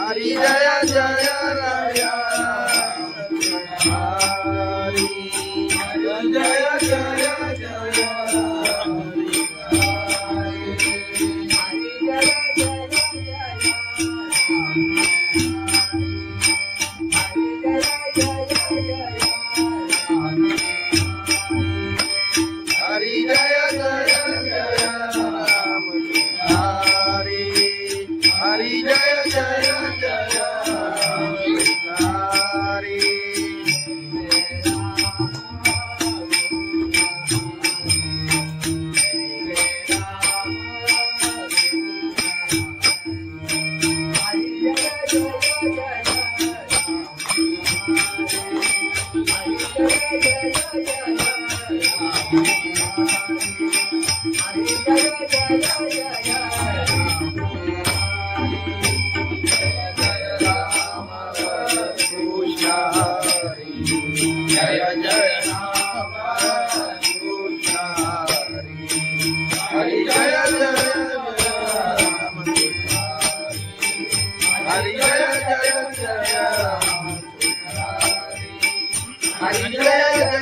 हरी जय जय राम हरी जय जय जय हरि जय जय जय राम हरि हरि जय जय जय हरि जय जय राम कृष्ण हरि जय जय राम हरि जय जय जय राम हरि जय जय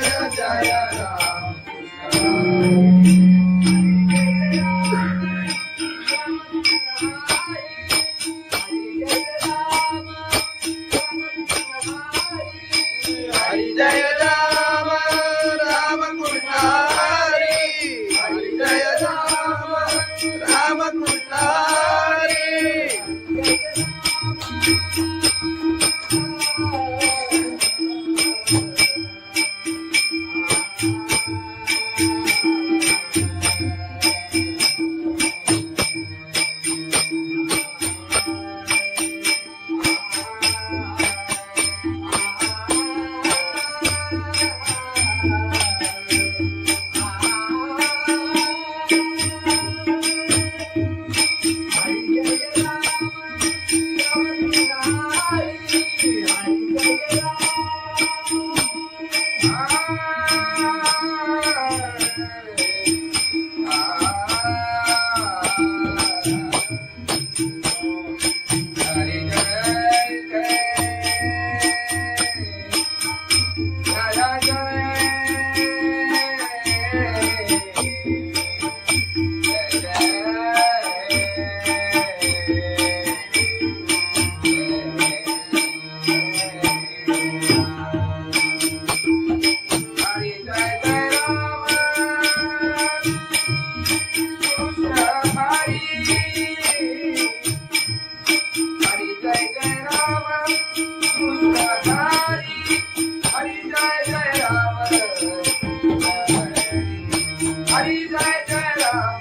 जय राम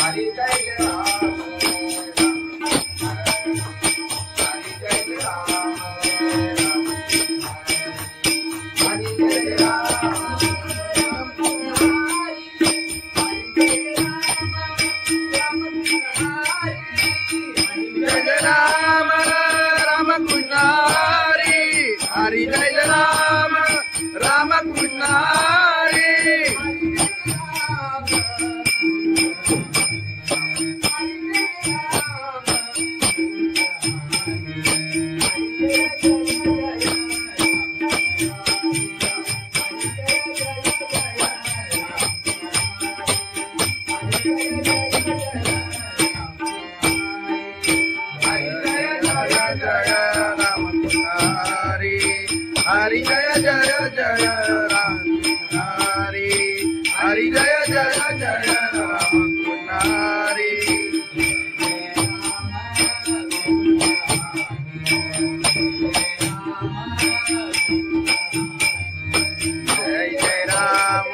हरि जय राम राम कृष्ण हरि हरि जय राम राम कृष्ण हरि हरि जय राम राम कृष्ण हरि हरि जय जय जय राम हरि हरि जय जय जय राम हरि जय जय राम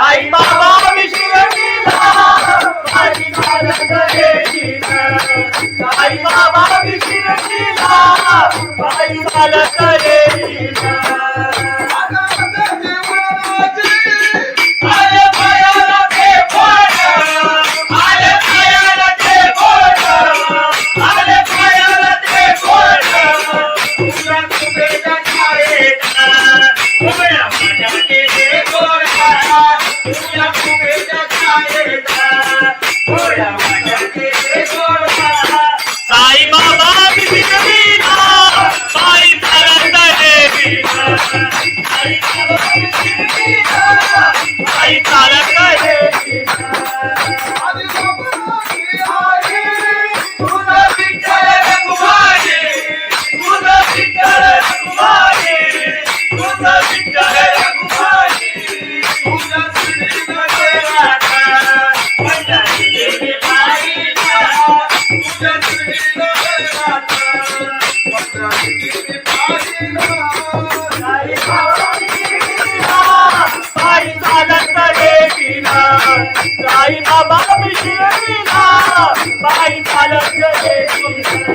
आई पायी चालत गेलीला साई बाबा मी शिर्डीला पायी चालत गेलीला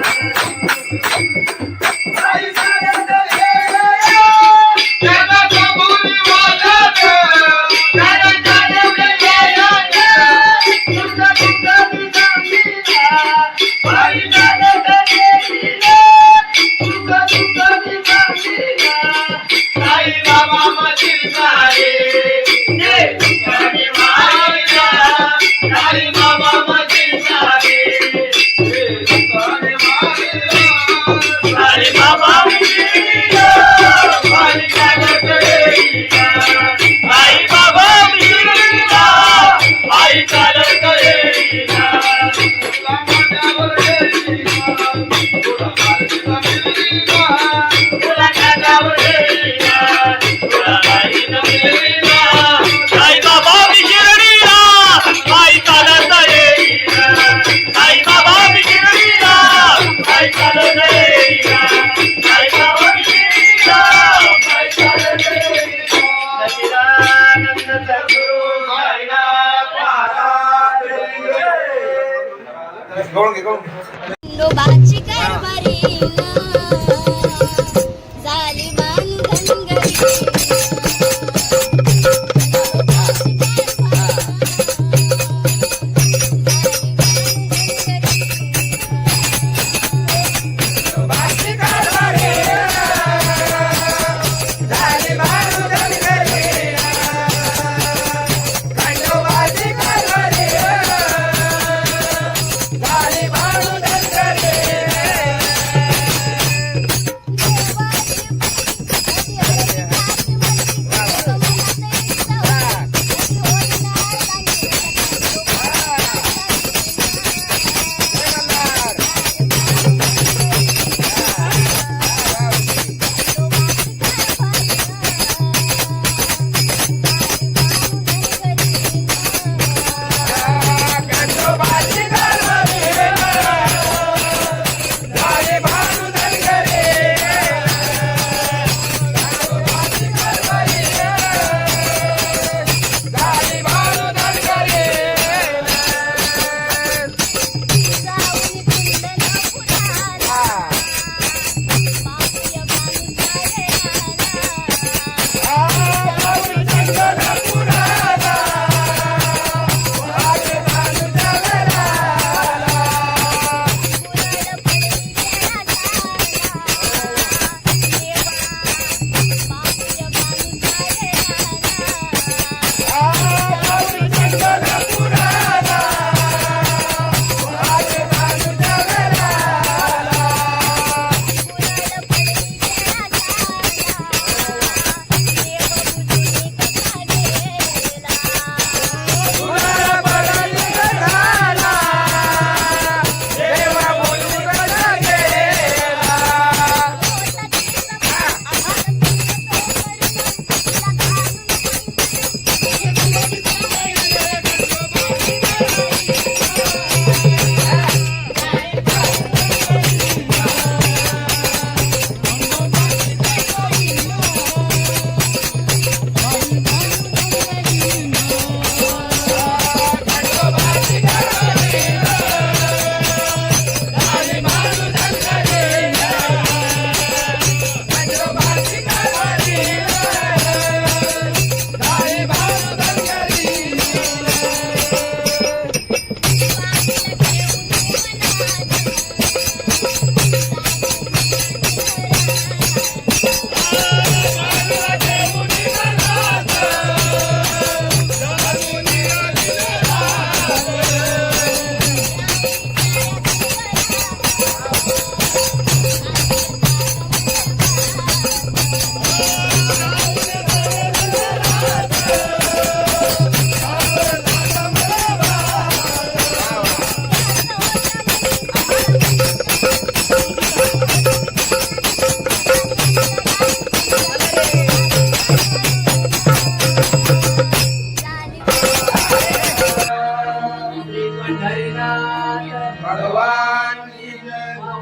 खंडोबाची कारभारी झाली बांधन घरी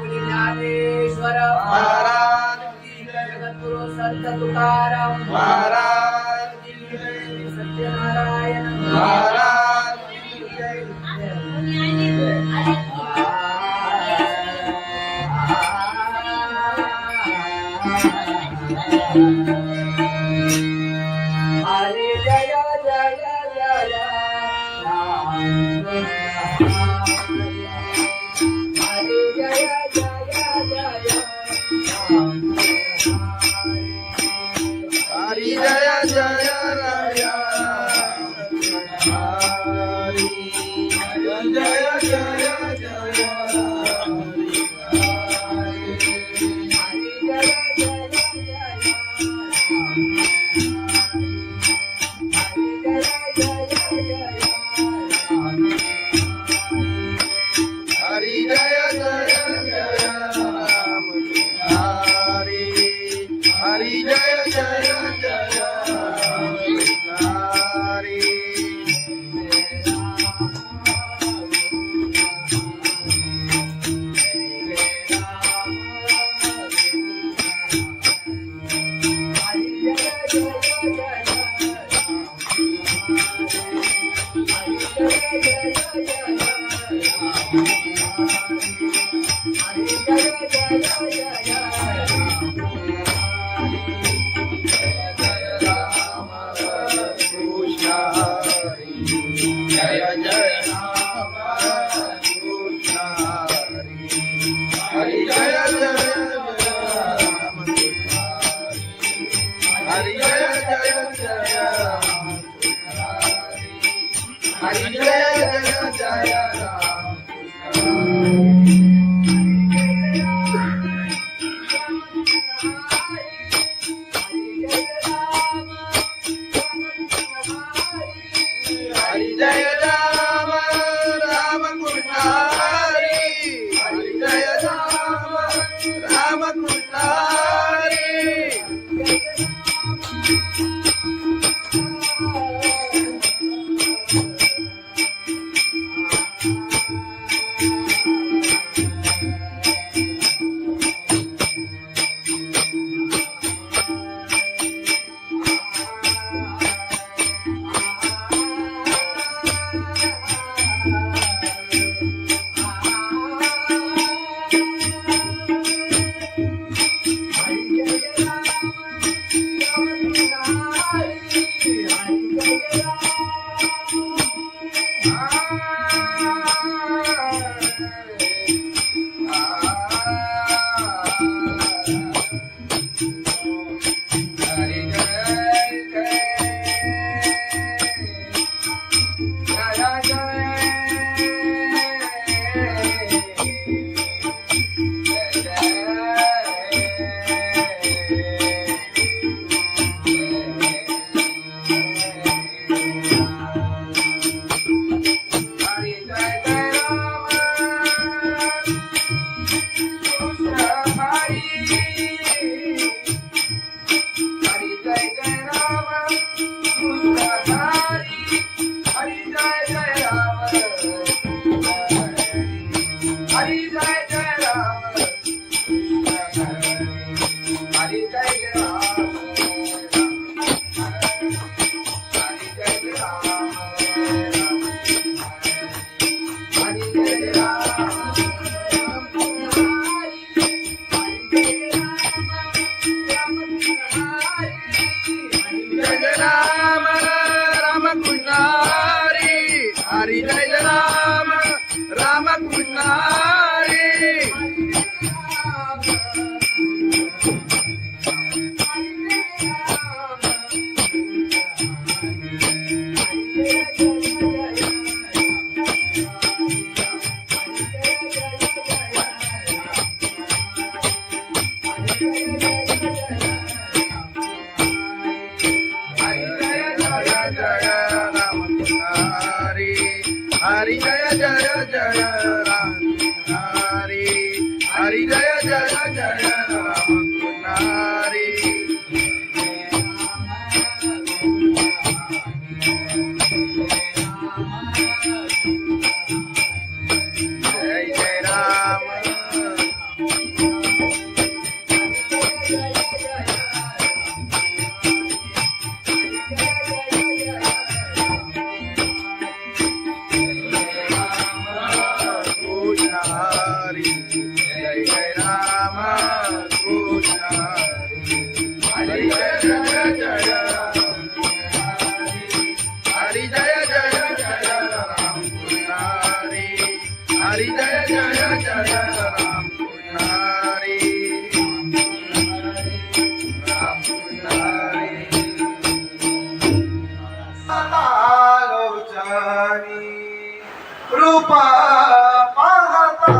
माऊली ज्ञानेश्वर महाराज की जय. जगद्गुरु संत तुकाराम महाराज की जय. सत्यनारायण महाराज की जय. हरे जय जय जय राम हरे जय जय जय राम हरि जय जय राया. हरि जय जय जय हरि जय जय जय राम. हरि हरि जय जय जय राम. हरि कृष्ण हरि जय जय राम कृष्ण हरि. हरि जय जय राम. हरि जय जय जय राम. हरि जय जय जय राम. हरि जय राम राम कृष्ण हरि. हरि जय राम राम कृष्ण हरि. हरि जय राम राम कृष्ण हरि. हरि जय जय जय राम हरि. हरि जय जय जय राम हरि. जय जय राम हरी जय जय जय राम हरी जय जय जय राम कृष्ण हरी हरी जय जय जय राम कृष्ण हरी राम कृष्ण हरी लोचनी कृपा पाहता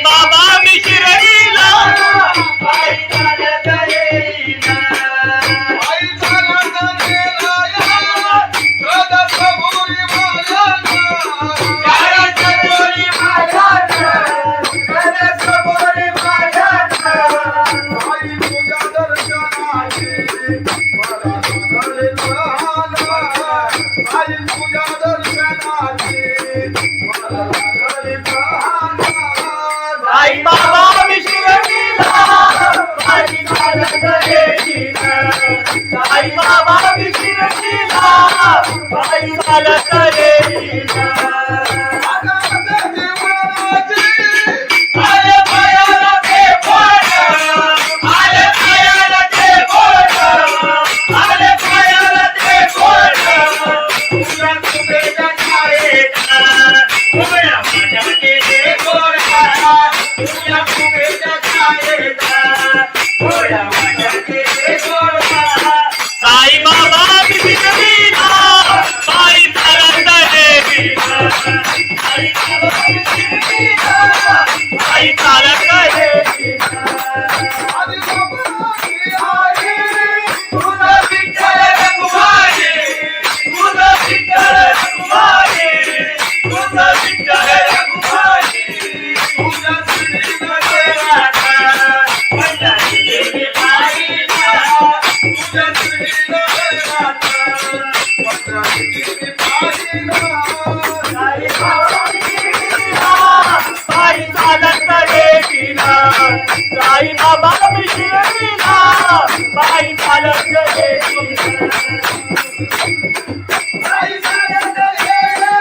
बाबा मी शिर्डीला बाई चालत येईना आले पायाला ते बोट आले पायाला ते बोट आले पायाला ते बोट तुझ्या कुबेच्या छायेला उभ्या माझ्या केले गोडा तुझ्या कुबेच्या छायेला उभ्या माझ्या केले गोडा साई बाबा बिगडीना बाई चालत येईना साई बाबा बिगडीना बाई चालत येईना तुझा विठ्ठल रघुमाई तुझा विठ्ठल रघुमाई तुझा विठ्ठल रघुमाई तुझा श्रीनगर राधा पंढरी देवी बाईला तुझा श्रीनगर राधा पंढरी देवी बाईला साई बाबा बिगडीना बाई चालत येईना साई बाबा बिगडीना बाई चालत येईना बाई चालत येईना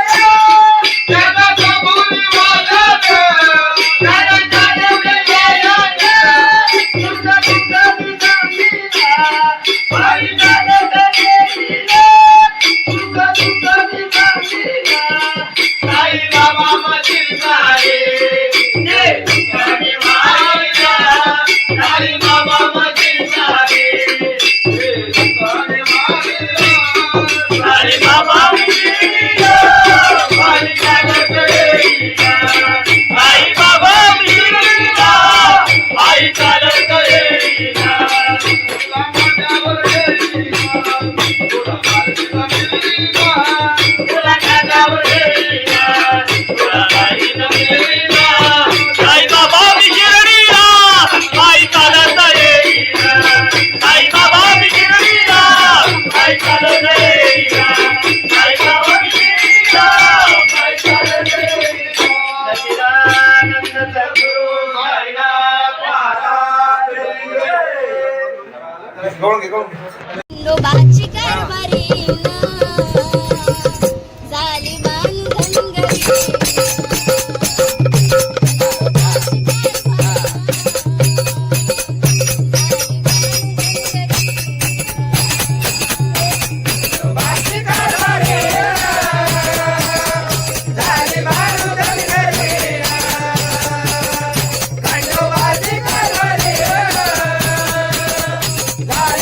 त्याला कबुली वाजत त्याला चालवले यायला तुझा तुझा बिगडीना बाई चालत येईना तुझा तुझा बिगडीना साई बाबा मशील सारे ये तुझी माईला साई बाबा मशील सारे ये तुझी माईला साई बाबा बिगडीना बाई चालत येईना साई बाबा बिगडीना बाई चालत येईना तुला माझ्यावर येईना तुला माझ्यावर येईना तुला माझ्यावर येईना तुला बाईला येईना साई बाबा बिगडीना बाई चालत येईना साई बाबा बिगडीना बाई चालत येईना साई बाबा बिगडीना बाई चालत येईना सच्चिदानंद सद्गुरु साईनाथ महाराज खंडोबाची कारभारीना झाली बांधन घरी Bye.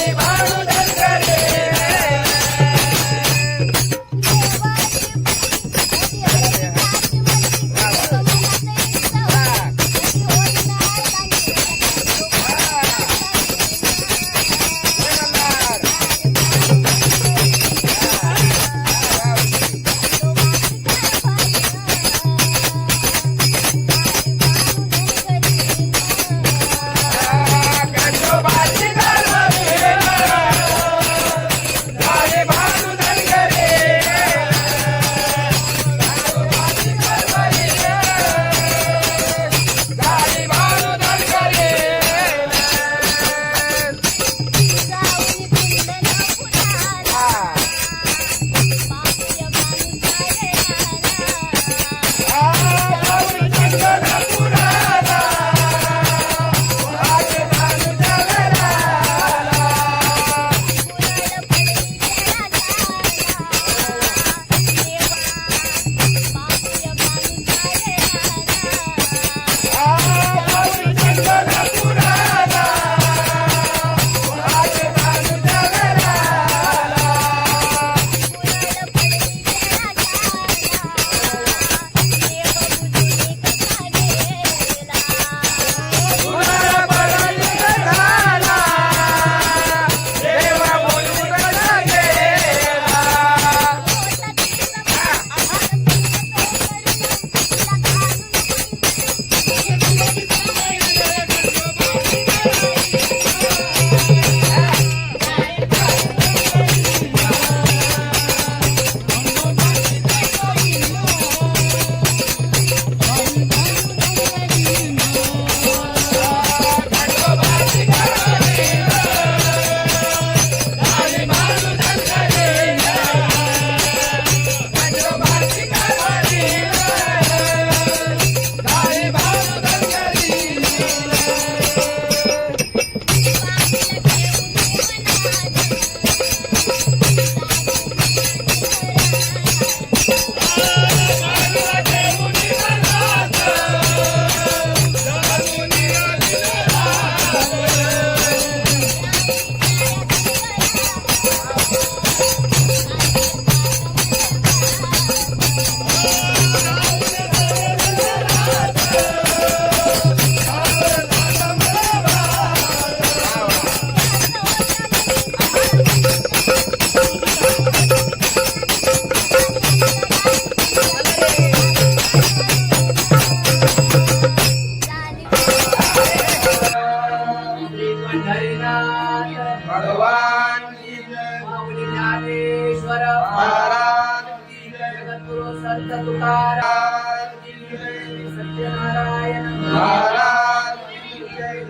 भगवान की जय माऊली ज्ञानेश्वर महाराज की जय जगद्गुरु संत तुकाराम महाराज की जय सत्यनारायण महाराज की जय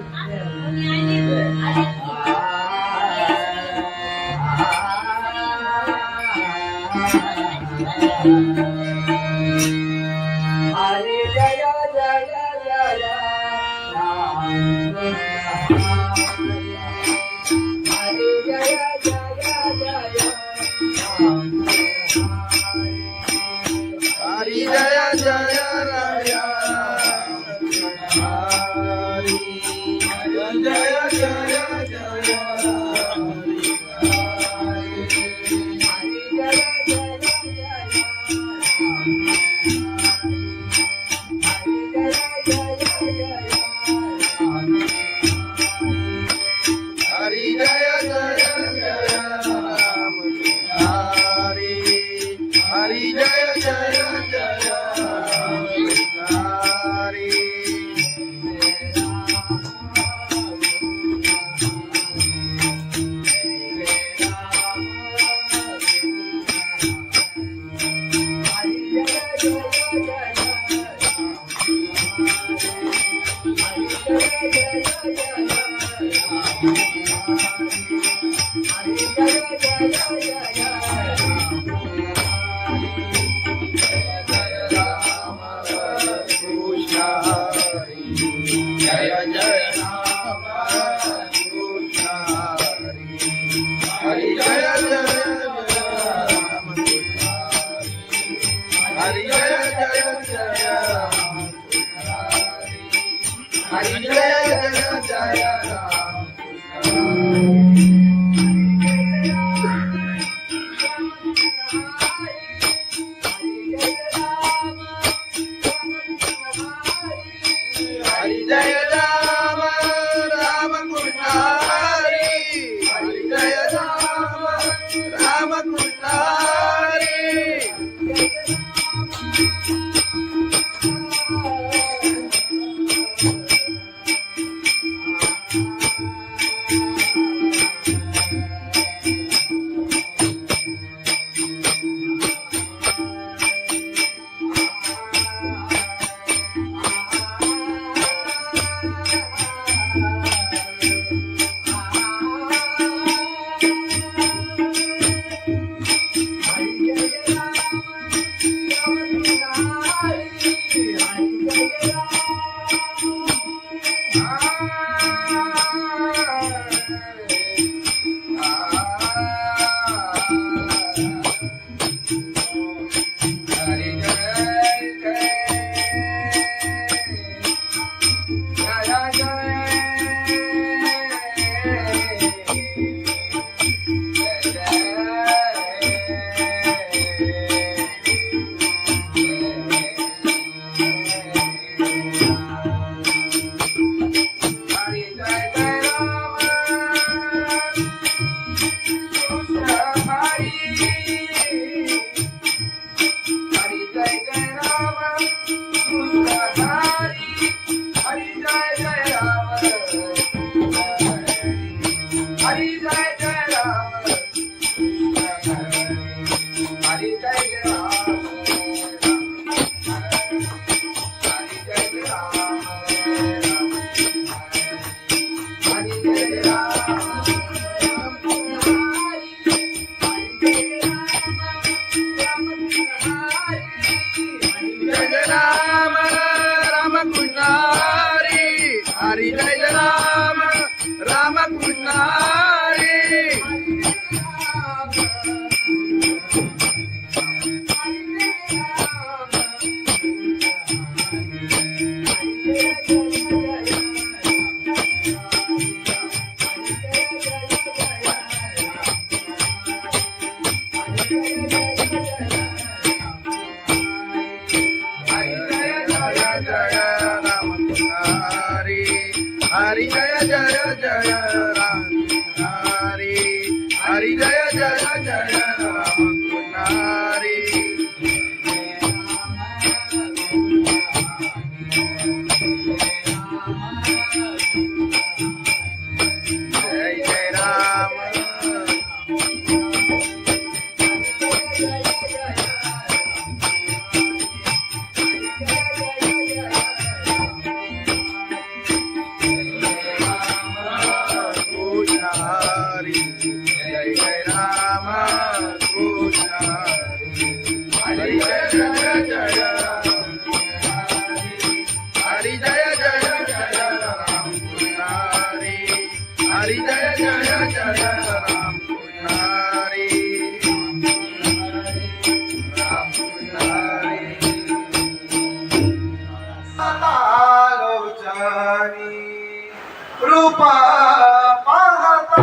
हरे जय जय जय राम हरे जय जय जय राम हरि जय जय राया हरि जय जय जय हरि जय जय जय राम हरि हरि जय जय जय हरि कृष्ण हरि जय जय राम कृष्ण हरि जय जय राम कृष्ण हरि जय जय जय राम हरि जय जय जय राम हरि जय राम राम कृष्ण हरि हरि जय राम राम कृष्ण हरि हरि जय राम राम कृष्ण हरि हरि जय जय जय राम हरि हरि जय जय जय राम हरि जय जय राम हरी जय जय जय राम कृष्ण हरी राम कृष्ण हरी लोचनी रूपा पाहता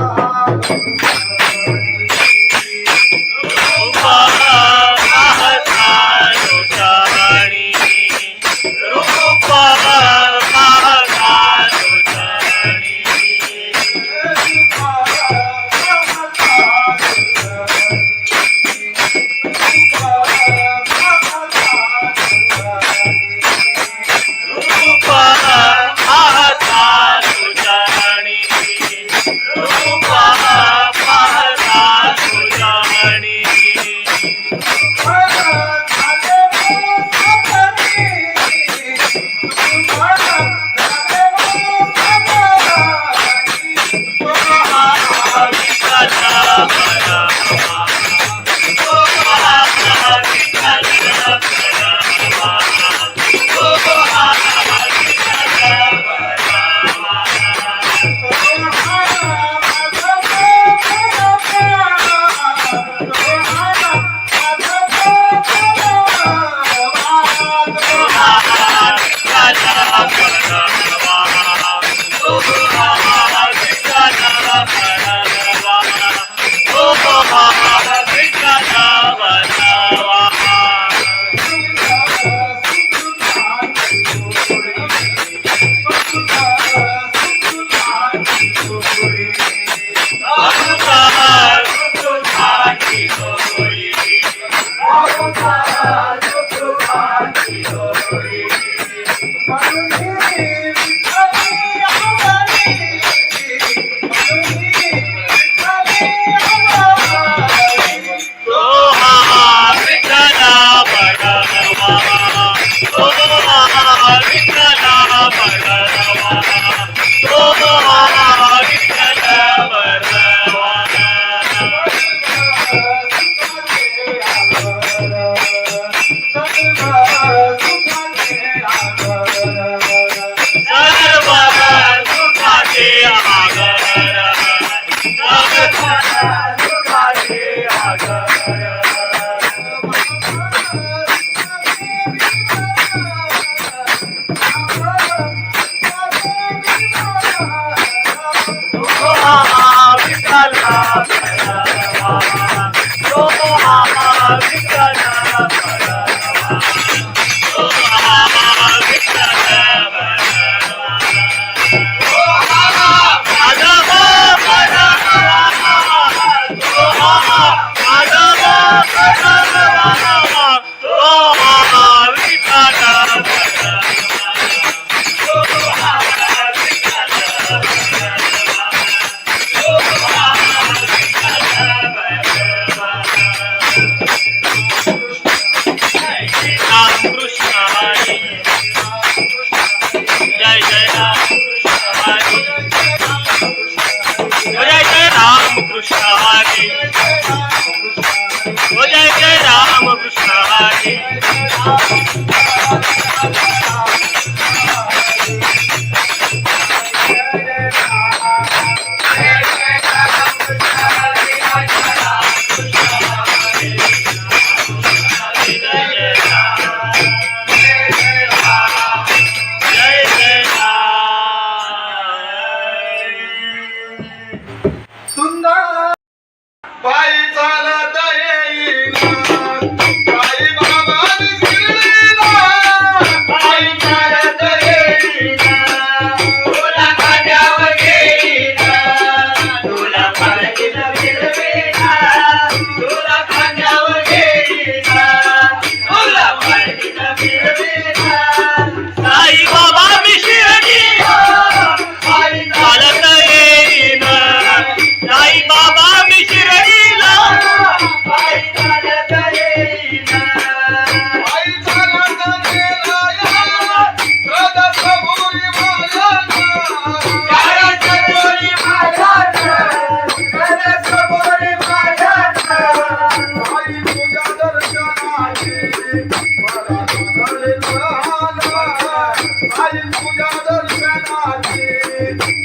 तुझ्या दर्शनाची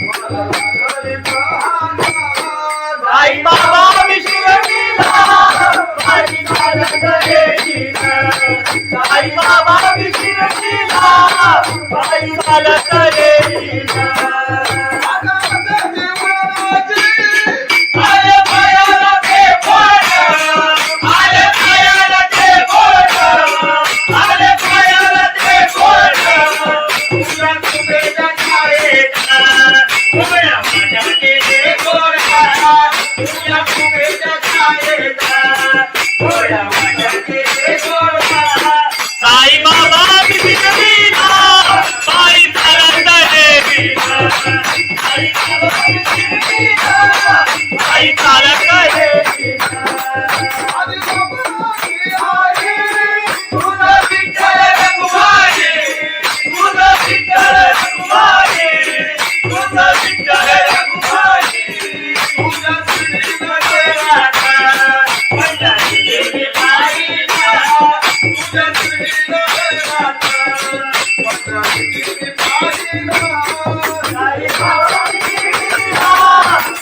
मला लागली साई बाबा विशिरतीला बाई चालत येईना आले पायाला ते बोट आले पायाला ते बोट आले पायाला ते बोट तुझ्या कुबेच्या छायेला उभ्या माझ्या गेले गोरा तुझ्या कुबेच्या छायेला उभ्या माझ्या गेले गोरा साई बाबा विशिरतीला बाई चालत येईना साई बाबा विशिरतीला बाई चालत येईना तुझा विठ्ठल रघुमाई तुझा विठ्ठल रघुमाई तुझा विठ्ठल रघुमाई तुझा श्रीनगर राधा पंढरी गेली बाईला तुझा श्रीनगर राधा पंढरी गेली बाईला साई बाबा विशिरतीला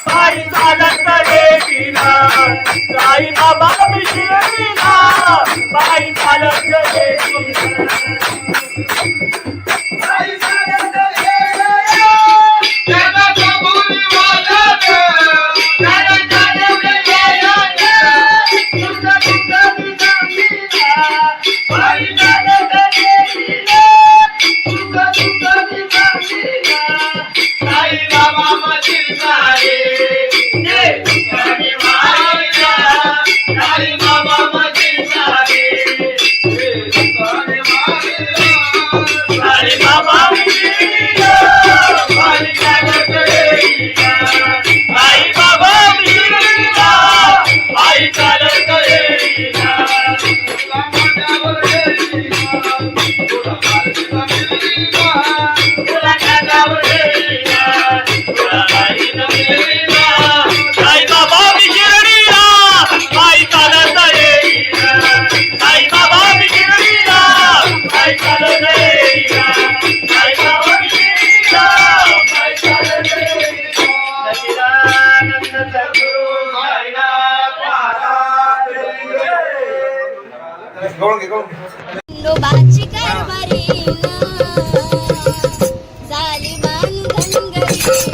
बाई चालत येईना साई बाबा विशिरतीला बाई चालत येईना साई चालत येईना त्याला कबूल वालत त्याला चालत येईना तुझा तुझा विचारीला बाई चालत येईना तुझा तुझा विचारीला साई बाबा मशील सारे ये तुझ्याने मारिला साई बाबा मशील सारे ये तुझ्याने मारिला साई बाबा विशिरतीला बाई चालत येईना साई बाबा विशिरतीला बाई चालत येईना तुला माझ्यावर येईना तुला माझ्यावर येईना तुला माझ्यावर येईना तुला माझ्यावर येईना साई बाबा विशिरतीला बाई चालत येईना साई बाबा विशिरतीला बाई चालत येईना साई बाबा विशिरतीला बाई चालत येईना सच्चिदानंद सद्गुरु साईनाथ महाराज खंडोबाची कारभारी झाली बांधनगरी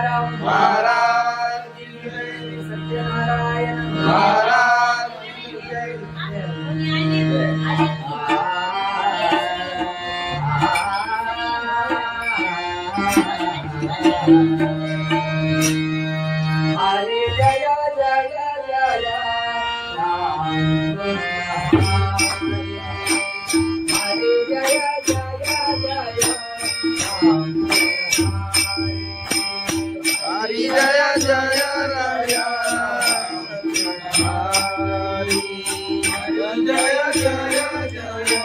तुकाराम महाराज की जय. सत्यनारायण महाराज की जय. हरे जय जय जय राम हरे जय जय जय राम हरी जय जय राया. हरी जय जय जय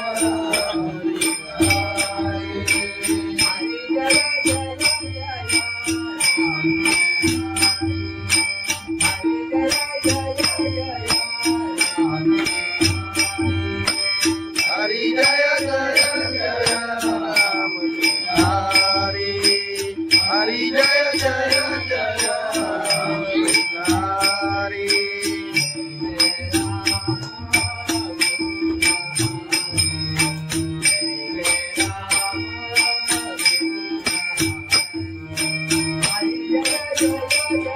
हरी जय जय जय राम. हरी हरी जय जय जय राम. हरी जय जय राम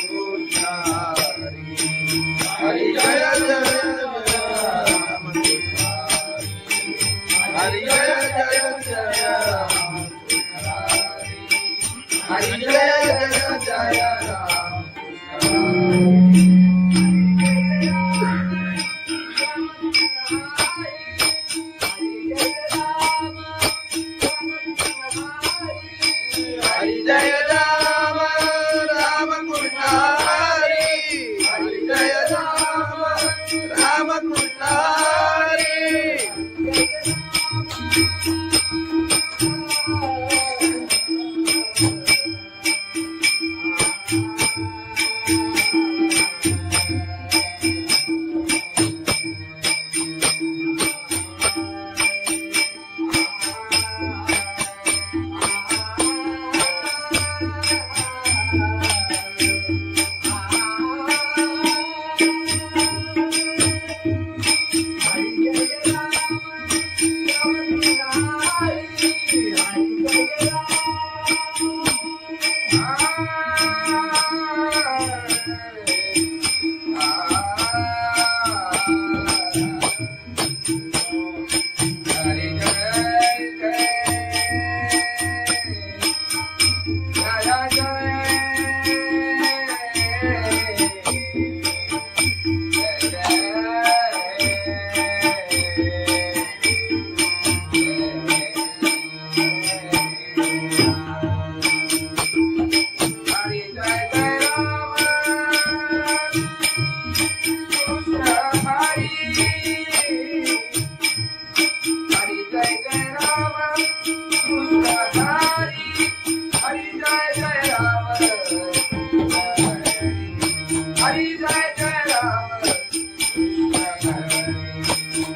कृष्ण हरि. हरि जय जय राम. हरि जय जय जय राम. हरि जय जय जय राम.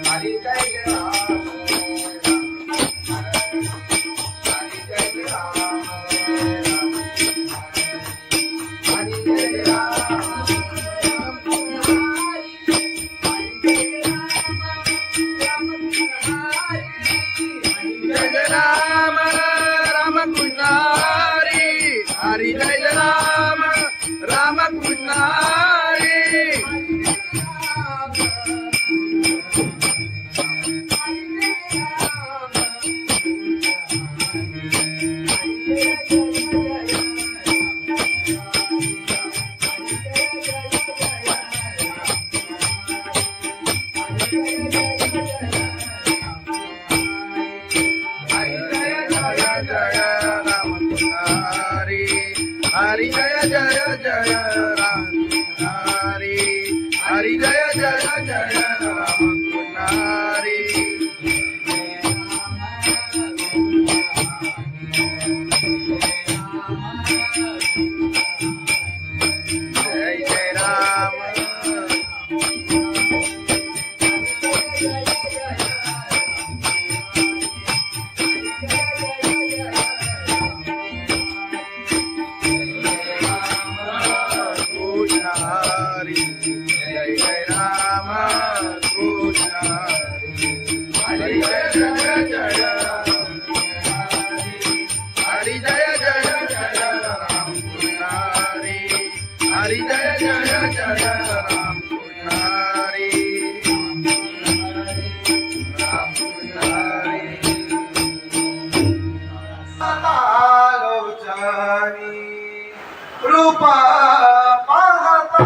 हरि जय राम राम कृष्ण हरि. हरि जय राम राम कृष्ण हरि. हरी जय राम राम कृष्ण हरी. हरि जय जय जय राम हरि. हरि जय जय जय राम हरि. जय जय राम. हरी जय जय जय राम कृष्ण हरी हरी जय जय जय राम कृष्ण हरी राम कृष्ण हरी आलोचनी रूपा पाहता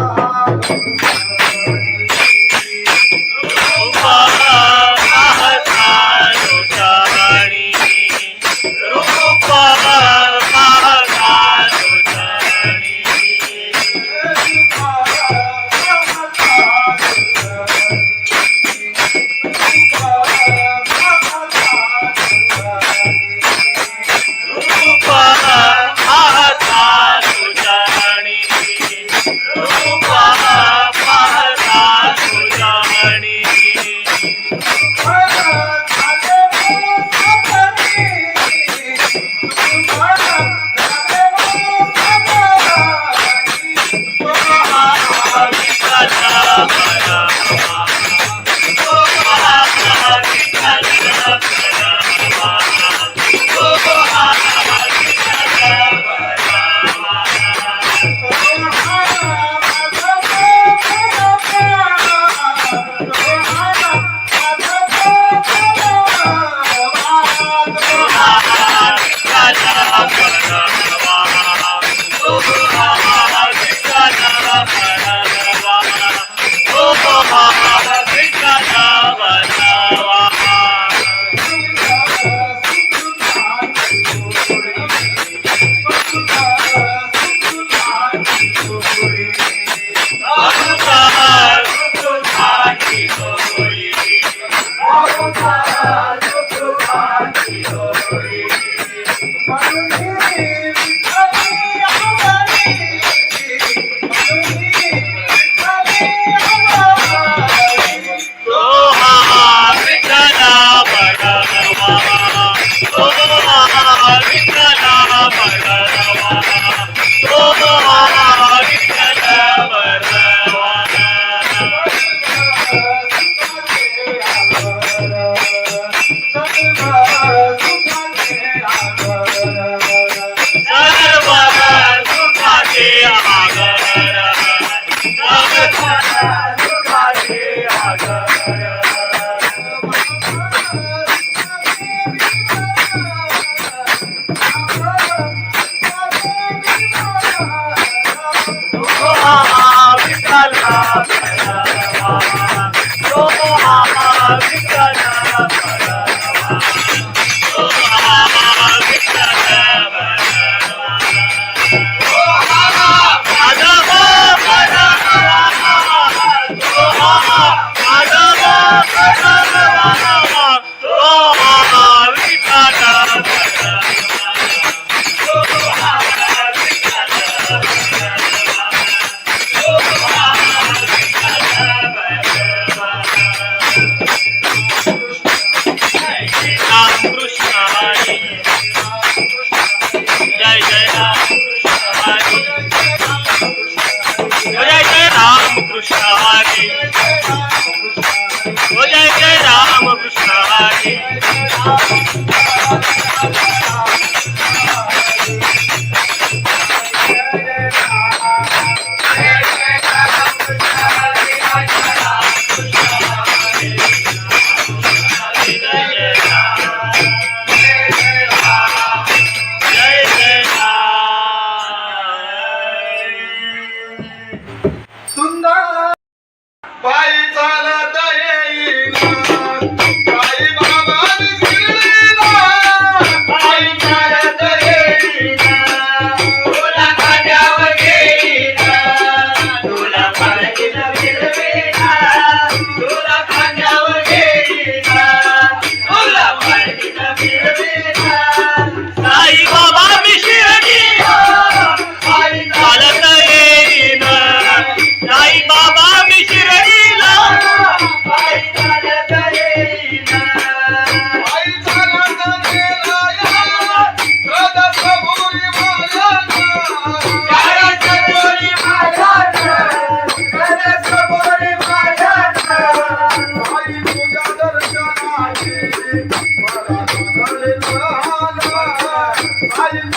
पायी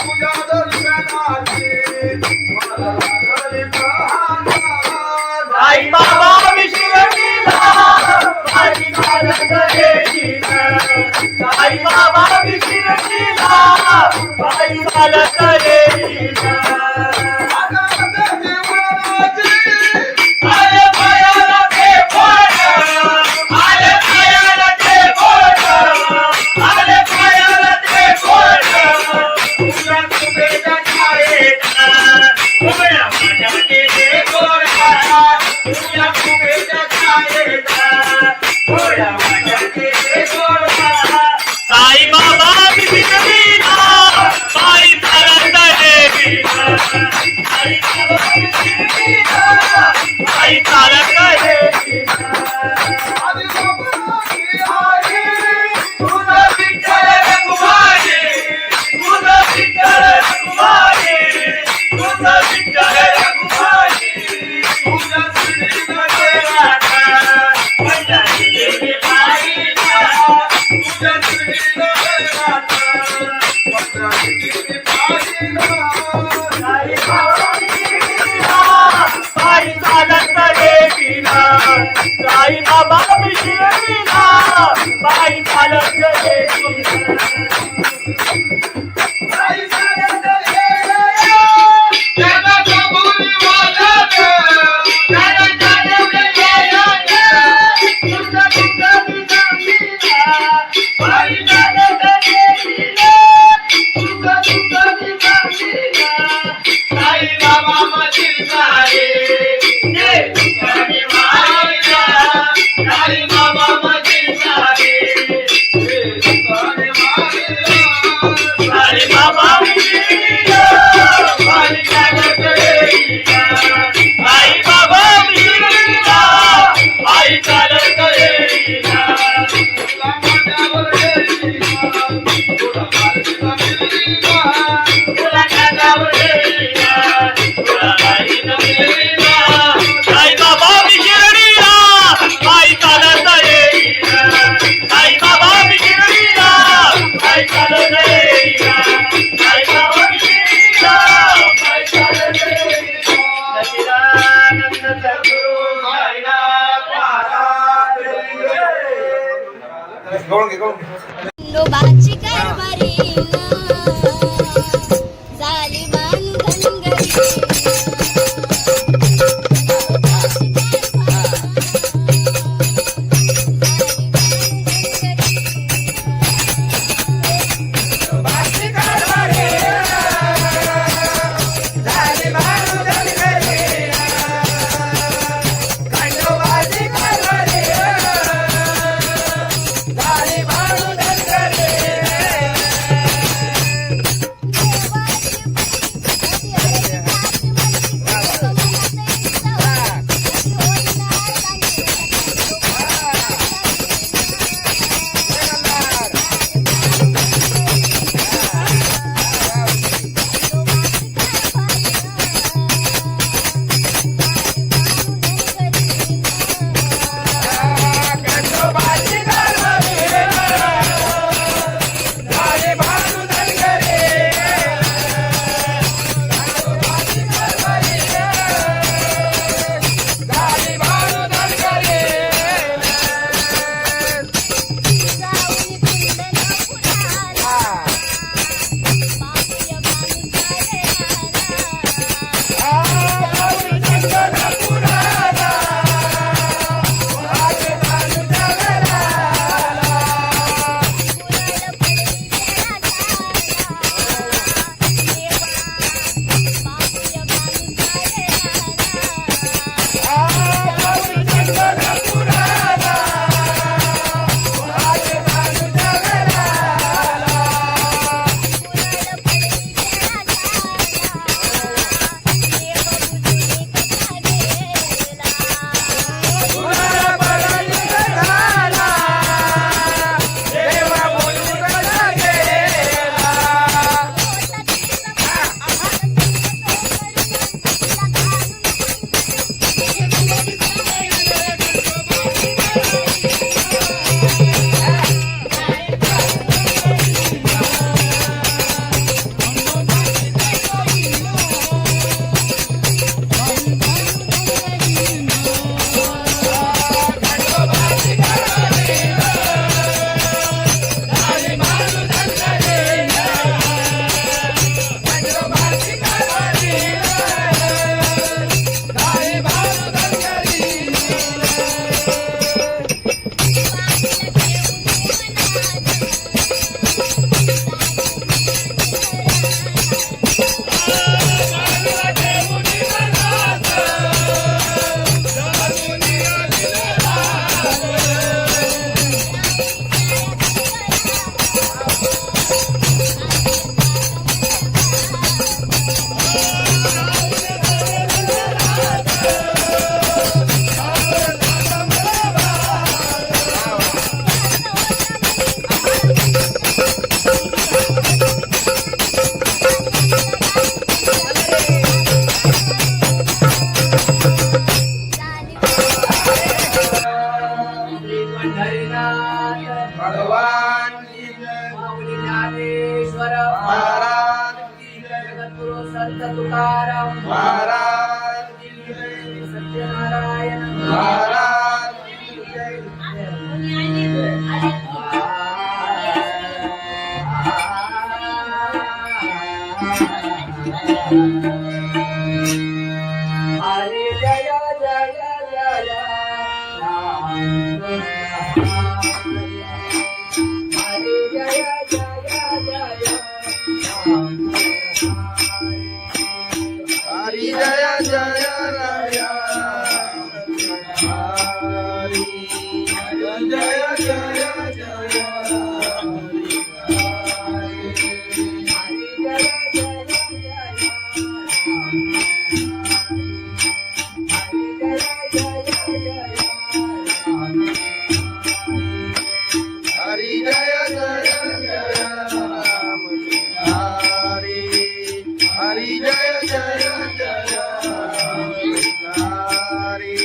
तुझ्या दर्शनाची मला लागली तहान. साई बाबा विशिरडीला पायी चालत येईना. साई बाबा विशिरडीला पायी चालत येईना. आले पायाला ते बोट, आले पायाला ते बोट, आले पायाला ते बोट. तुला तुझ्या छायेचा उभ्या माझ्याचे ते गोरा. तुला तुझ्या छायेचा उभ्या माझ्याचे ते गोरा. साई बाबा विशिरडीला पायी चालत येईना. साई बाबा विशिरडीला पायी चालत येईना. आधी बाबाची आई तुझं विठ्ठल रखुमाई, तुझं विठ्ठल रखुमाई, तुझं विठ्ठल रखुमाई. तुझ्या श्रीनं देवाचा पंजाबी देवी बाईचा. तुझ्या श्रीनं देवाचा पंजाबी बाईला. साई बाबा विशिरडीला पायी चालत येईना. साई बाबा विशिरडीला पायी चालत येईना. आई चालत येईना. त्याला कबुली वाजत, त्याला चालवलं येईना. तुझं तुझं मी सांगीना, पायी चालत येईना. तुझं तुझं मी सांगीना. साई बाबा मशील सारे ते तुझ्याने मायला. साई बाबा मशील सारे ते तुझ्याने मायला. साई बाबा विशिरडीला पायी चालत येईना. साई बाबा विशिरडीला पायी चालत येईना. तुला माझ्यावर येईना. तुला माझीला मिळीना. तुला खांद्यावर येईना. तुला बाईनं मिळवीना. साई बाबा विशिरडीला पायी चालत येईना. साई बाबा विशिरडीला पायी चालत येईना. साई बाबा विशिरडीला पायी चालत येईना. सच्चिदानंद सद्गुरु साईनाथ महाराज की. गवळण घे, गवळण घे. खंडोबाची कारभारी झाली बांधनगरी. झाली बाळू धनगरी. महाराज की जय जगद्गुरु संत तुकाराम महाराज की जय सत्यनारायण महाराज की जय हरे जय जय जय राम हरे जय जय जय राम हरि जय जय राय हरि जय जय जय हरि जय जय जय राम हरि हरि जय जय जय हरि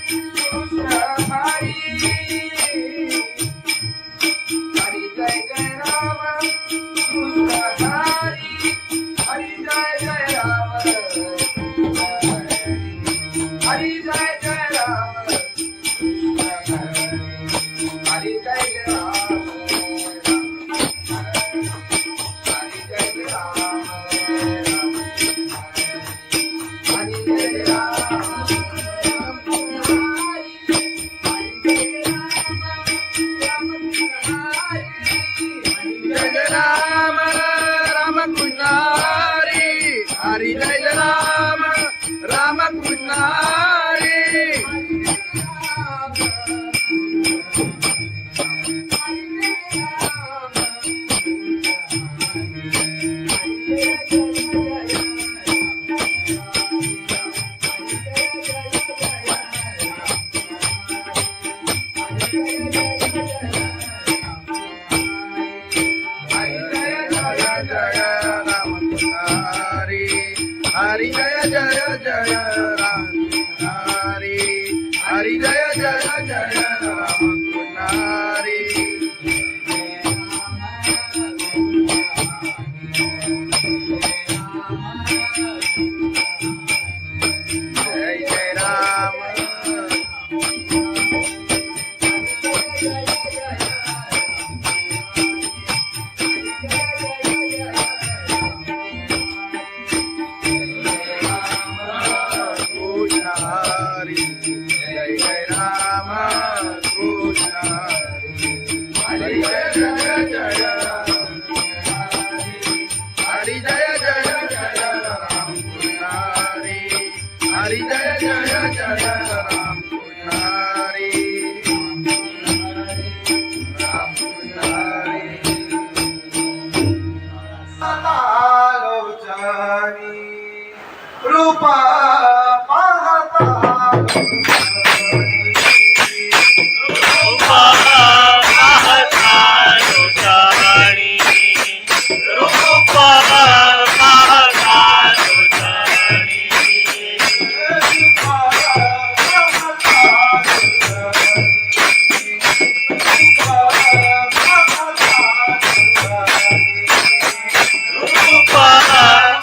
कृष्ण हरि जय जय राम कृष्ण हरि जय जय राम हरि जय जय राम हरि जय जय राम हरि जय राम राम कृष्ण हरि हरि जय राम राम कृष्ण हरि हरि जय राम राम कृष्ण हरि हरि जय जय जय राम हरि हरि जय जय जय राम हरि जय जय राम राम कृष्ण हरी जय जय जय राम हरी जय जय जय राम कृष्ण हरी जय जय जय राम कृष्ण राम कृष्ण लोचनी रूपा पाहता रूपा पाहता लोचनी रूपा पाहता लोचनी रूपा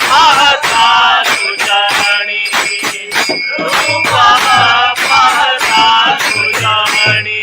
पाहता लोचनी रूपा पाहता लोचनी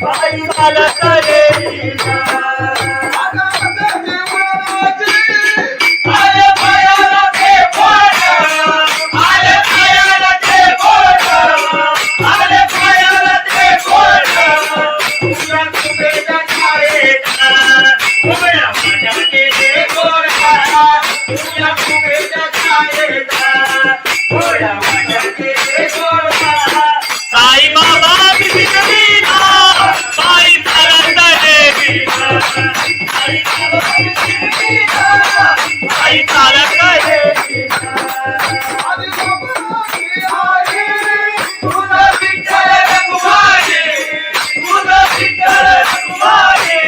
बाई चालत येईना आले पायाला ते बोट आले पायाला ते बोट आले पायाला ते बोट तुझ्या तुझ्या छायेचा उभ्या माझ्या केले गोरा तुझ्या तुझ्या छायेचा उभ्या माझ्या केले गोरा साई बाबा बिना बाई चालत येईना साई बाबा बिना बाई चालत येईना तुझं विठ्ठल रघुमाई तुझं विठ्ठल रघुमाई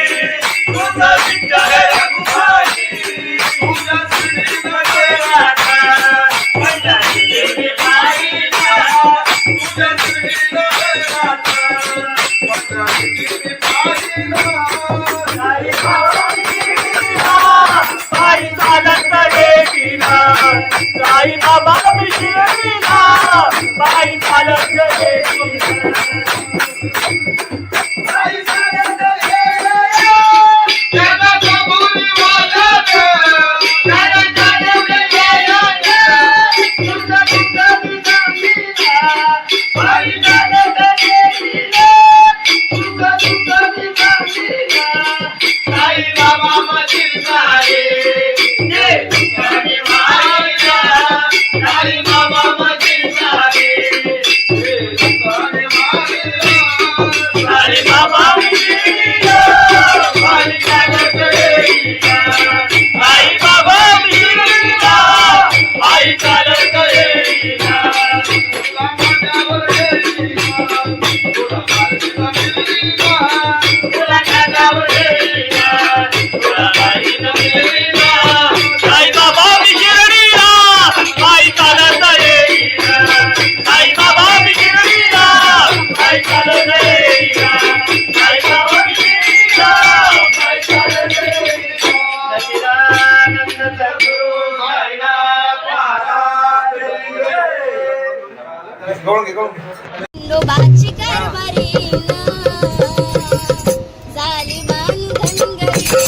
तुझं विठ्ठल रघुमाई तुझ्या श्रीमध्ये राधा माझ्या देवी बाईला तुझ्या श्रीमध्ये राधा माझ्या देवी बाईला साई चालत येईना साई बाबा बिना बाई चालत येईना बाई चालत येईना त्याला कबुली वाजत त्याला जाणवलं येईना तुझं तुझं बिना बाई चालत येईना तुझं तुझं बिना साई बाबा मधील सारे जे तुझ्याने मायला साई बाबा मधील सारे जे तुझ्याने मायला साई बाबा बिना बाई चालत येईना साई बाबा बिना बाई चालत येईना तुला माझ्यावर येईना तुला माझ्यावर येईना तुला माझ्यावर येईना तुला बाईनं मिळेना साई बाबा बिना बाई चालत येईना साई बाबा बिना बाई चालत येईना साई बाबा बिना बाई चालत येईना सच्चिदानंद सद्गुरु साईनाथ महाराज गवळण घे, गवळण घे. खंडोबाची कारभारी झाली बांधन घरी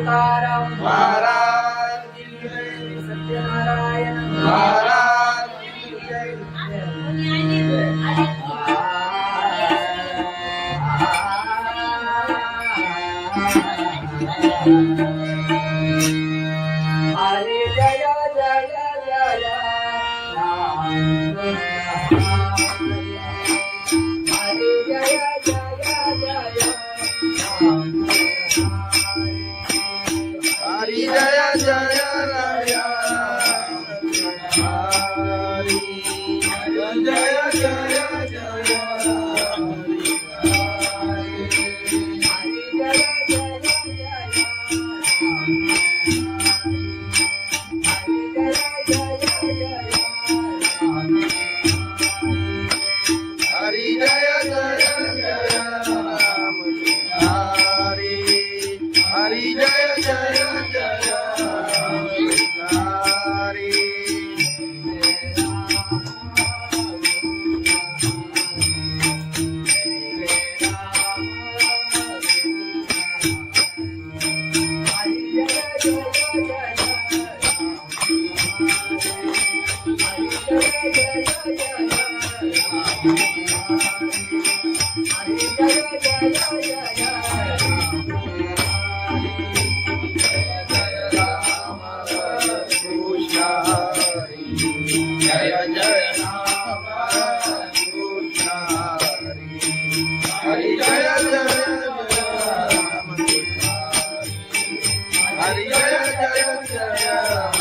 तुकाराम महाराज की जय, सत्यनारायण महाराज की जय. हरे जय जय जय राम. हरे जय जय जय राम. हरि जय जय राय हरि जय जय जय हरि जय जय जय राम हरि हरि जय जय जय हरि कृष्ण हरि जय जय राम कृष्ण हरि जय जय राम हरि जय जय जय राम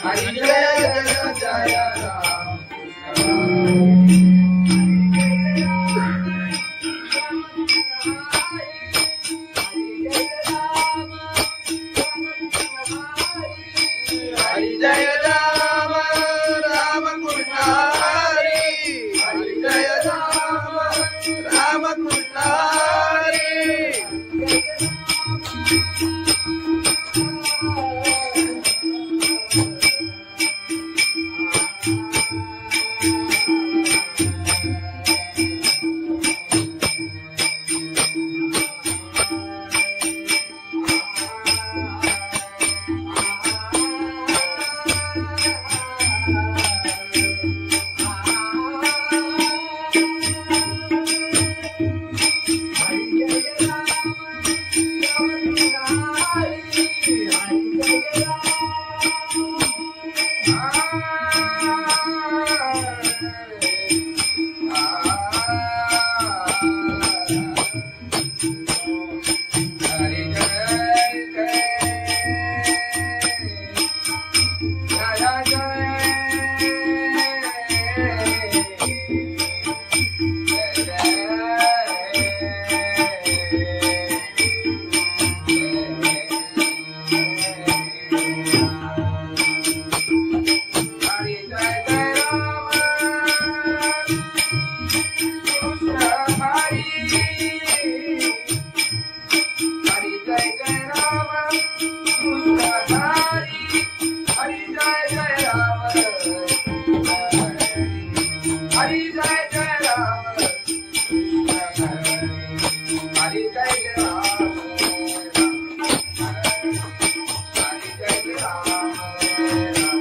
हरि जय जय जय राम हरि जय राम राम कृष्ण हरि हरि जय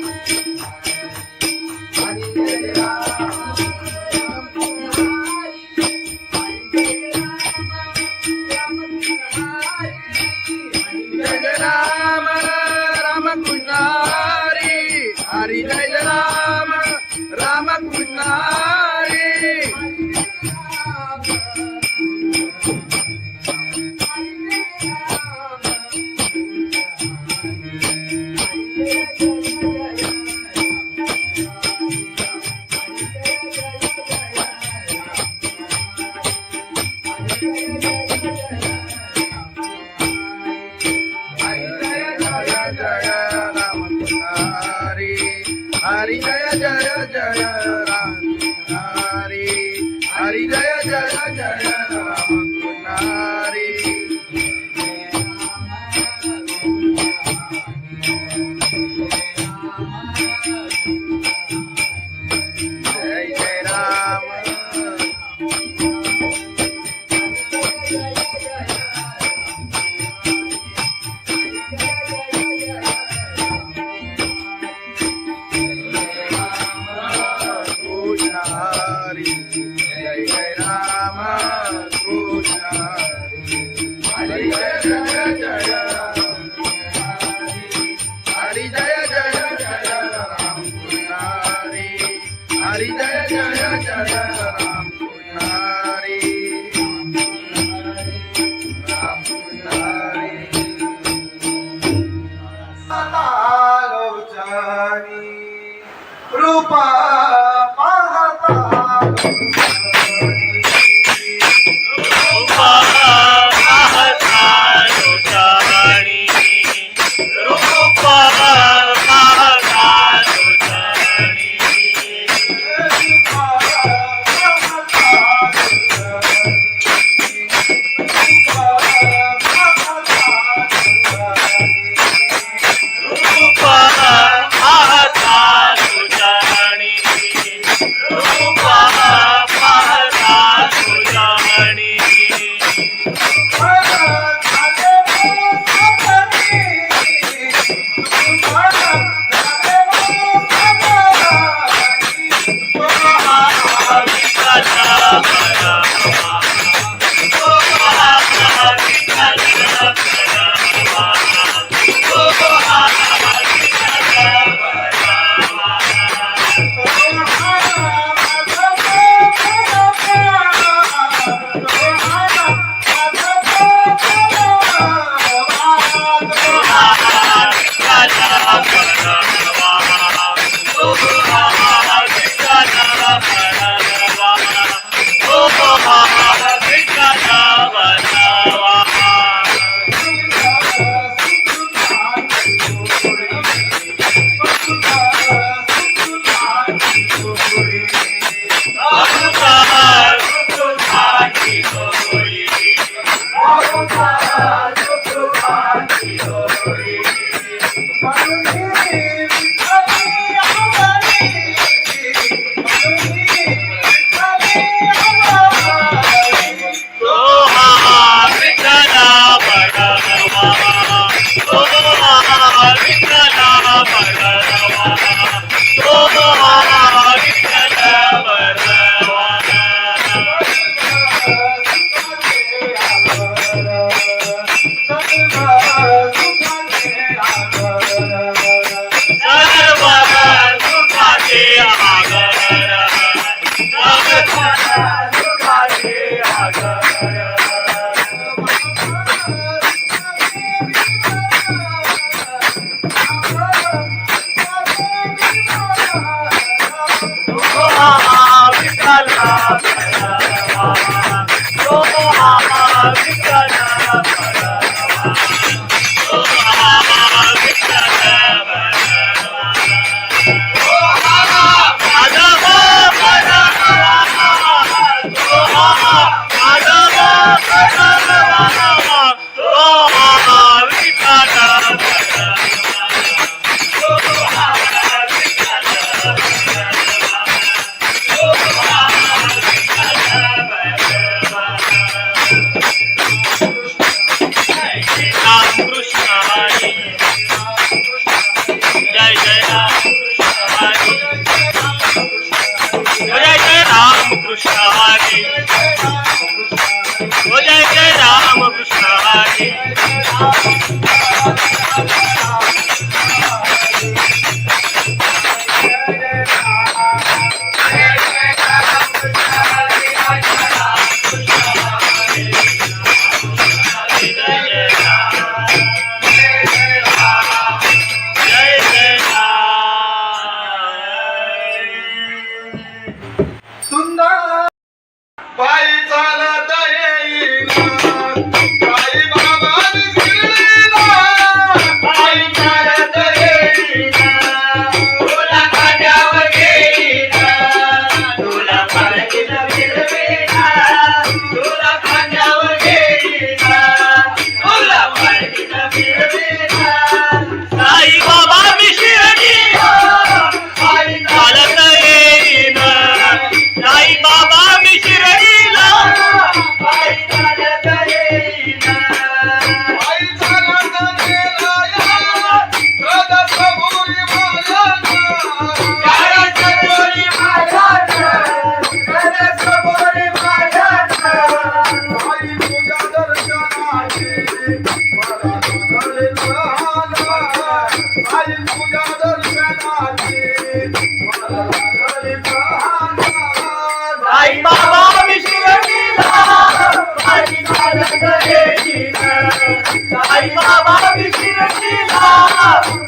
राम राम कृष्ण हरि जय राम राम कृष्ण हरि हरि जय राम राम कृष्ण हरि हरि जय जय जय राम हरि हरि जय जय जय राम हरि जय जय राम राम कृष्ण हरी राम कृष्ण हरी लोचनी रूपा पाहता रूपा पाहता लोचनी रूपा पाहता लोचनी रूपा पाहता लोचनी रूपा पाहता लोचनी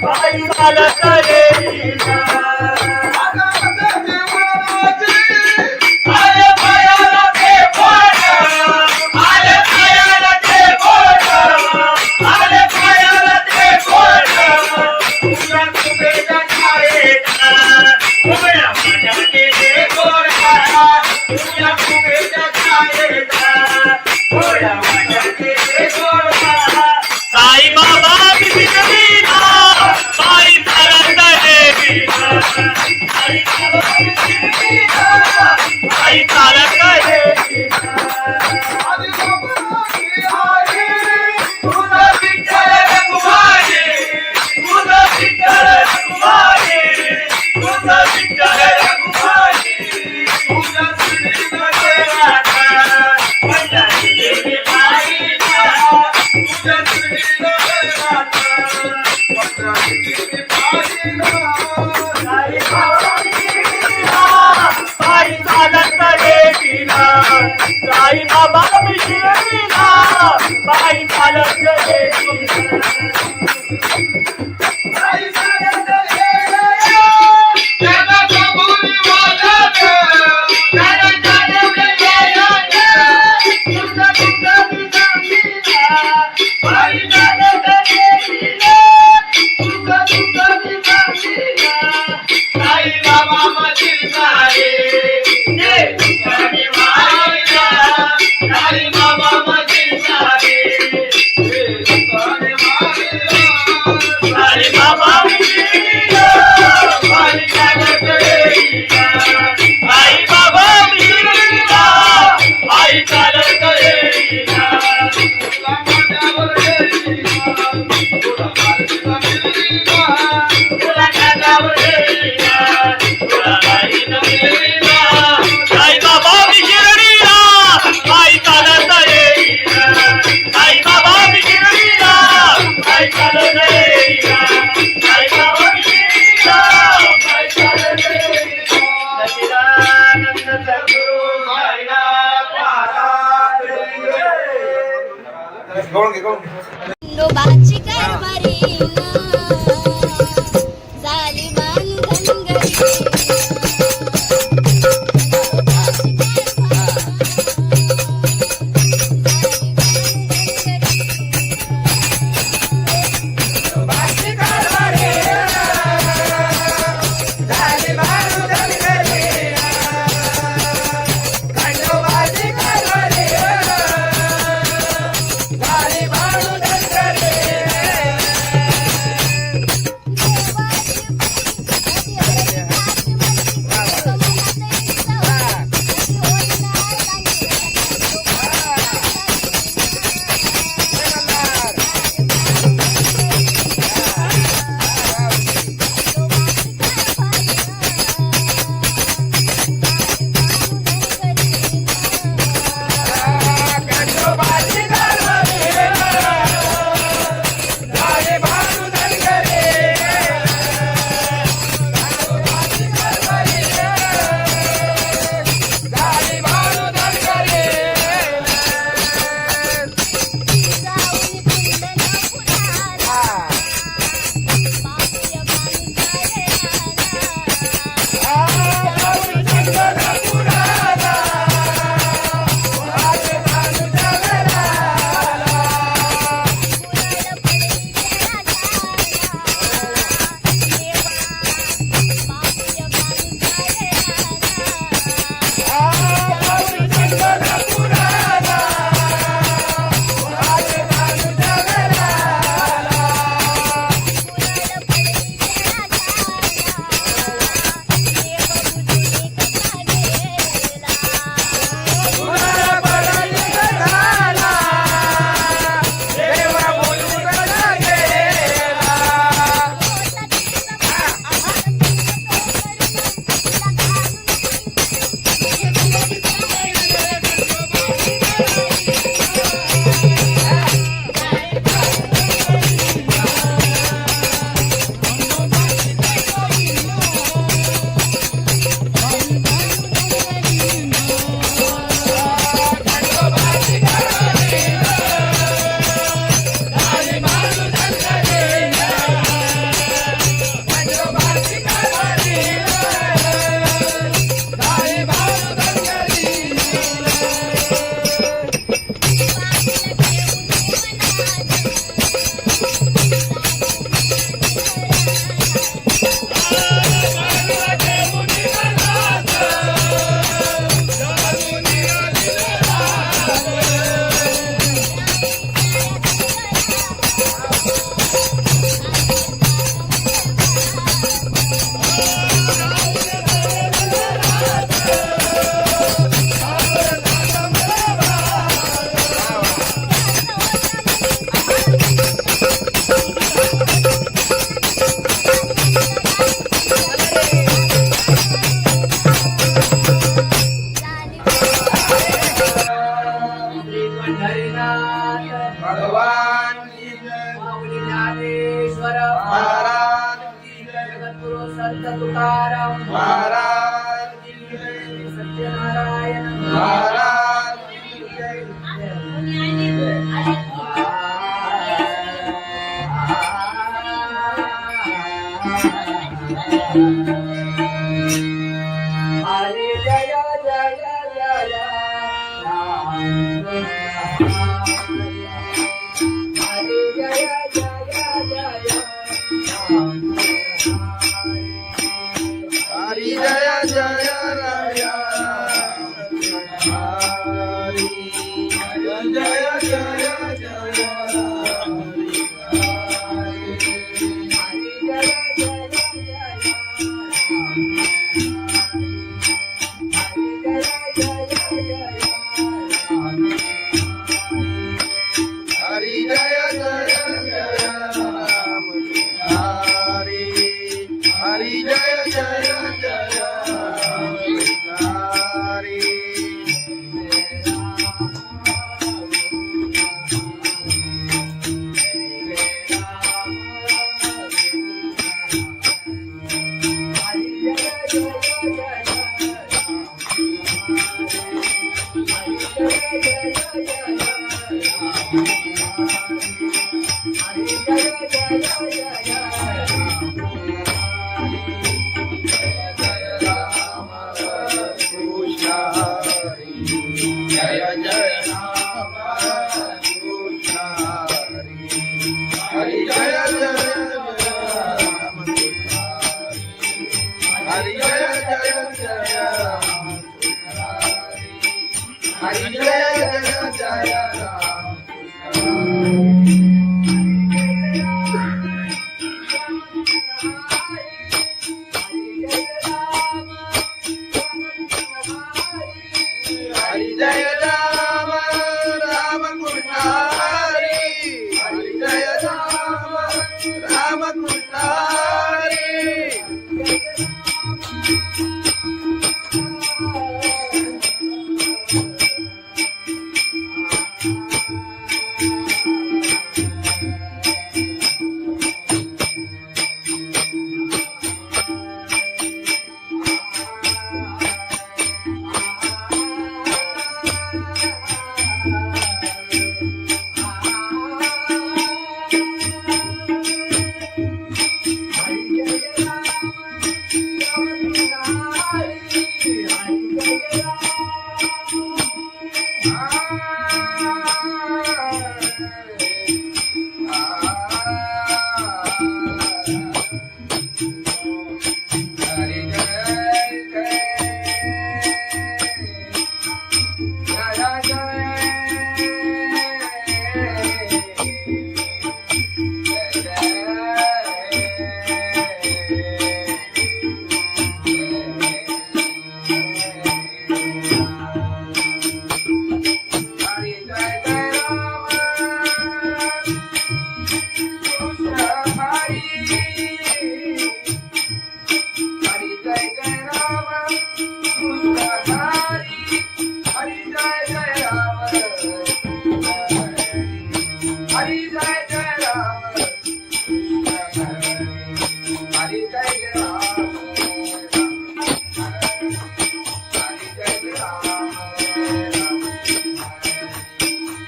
बाई चालत येईना आले पायाला ते बोट आले पायाला ते बोट आले पायाला ते बोट तुझ्या कुबेच्या छायेत उभ्या माझ्या केले गोडा तुझ्या कुबेच्या छायेत उभ्या माझ्या केले गोडा साई बाबा विसरलीना बाई चालत येईना साई बाबा विसरलीना बाई चालत येईना तुझा विठ्ठल रघुमाई तुझा विठ्ठल रघुमाई तुझा विठ्ठल रघुमाई तुझा श्रीनाथ पंढरी देवी बाईला तुझा श्रीनाथ पंढरी देवी बाईला साई बाबा विसरलीना बाई चालत येईना साई बाबा विसरलीना बाई चालत येईना साई चालत येईना त्याला कबुली वाजत त्याला चालवले येईना तुझा तुझा विसरलीना बाई चालत येईना तुझा तुझा विसरलीना साई बाबा मधील सारे जे तुझ्याने मारिला साई बाबा मधील सारे जे तुझ्याने मारिला साई बाबा विसरलीना बाई चालत येईना साई बाबा विसरलीना बाई चालत येईना तुला माझ्यावर येईना तुला माझ्यावर येईना तुला माझ्यावर येईना तुला माझ्यावर येईना साई बाबा विसरलीना बाई चालत येईना साई बाबा विसरलीना बाई चालत येईना साई बाबा विसरलीना बाई चालत येईना सच्चिदानंद सद्गुरु साईनाथ महाराज खंडोबाची कारभारी झाली बांधनगरी हरी जय जय जय राम हरी जय जय जय राम हरी जय जय राया हरी जय जय जय हरी जय जय जय राम हरी हरी जय जय जय हरी जय जय राम कृष्ण हरि जय जय राम हरि जय जय जय राम हरि जय जय जय राम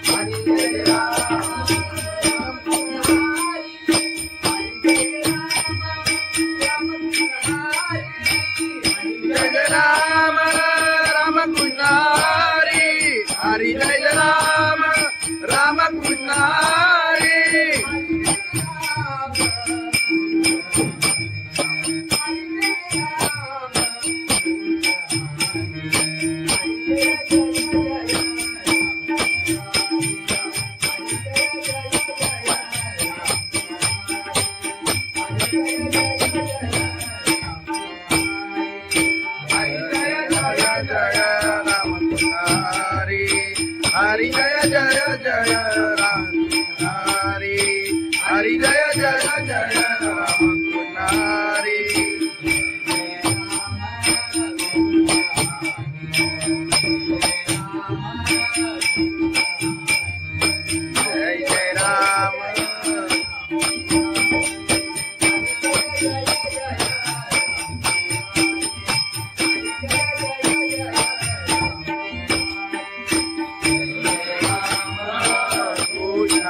हरि जय राम राम कृष्ण हरि हरि जय राम राम कृष्ण हरि हरि जय राम राम कृष्ण हरि हरि जय जय जय राम हरि हरि जय जय जय राम हरि जय जय Ram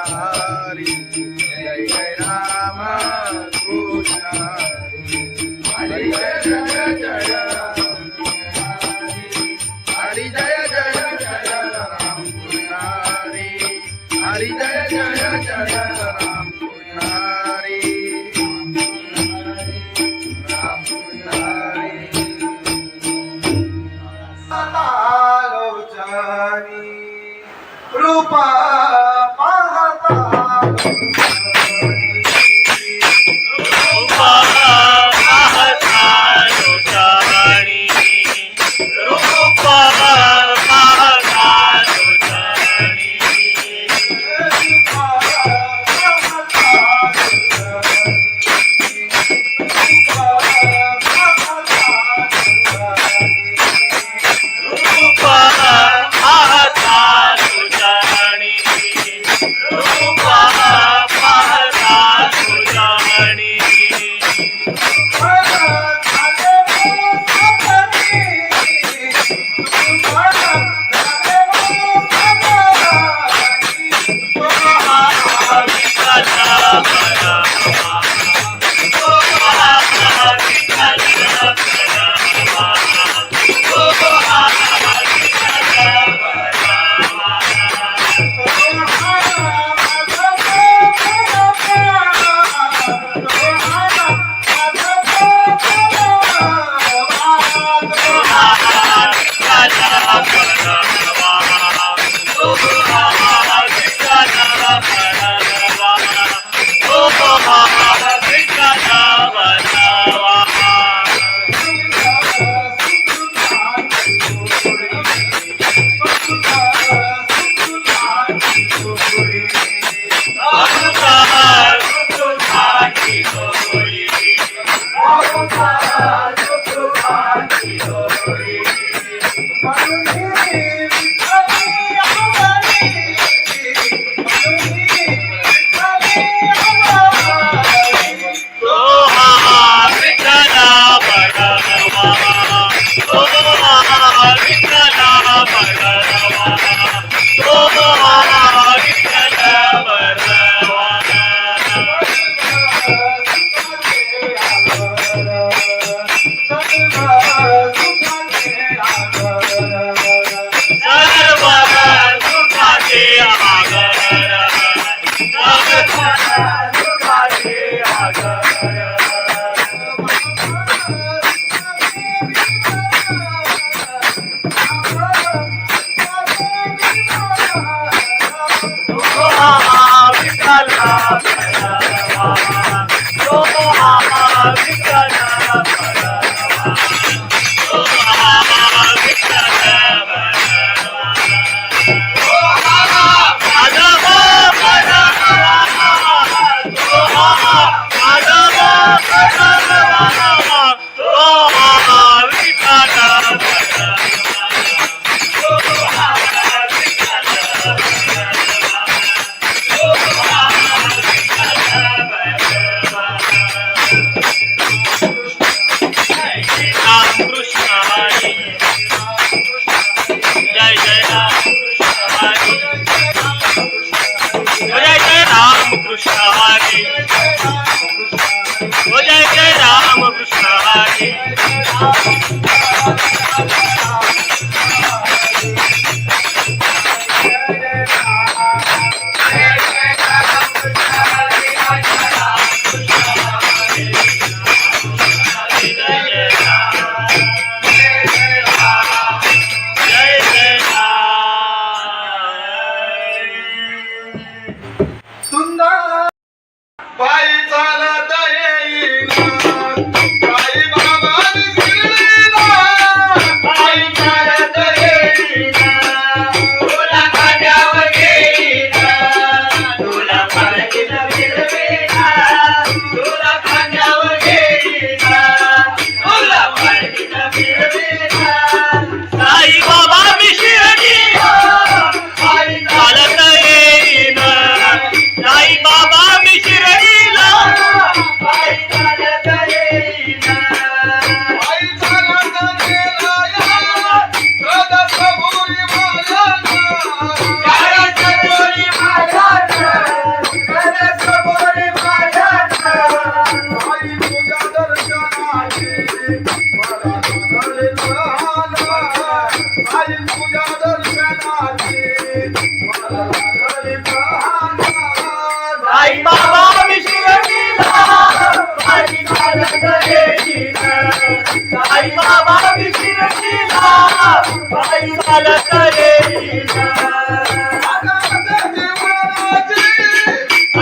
Hare Jai Jai Ram.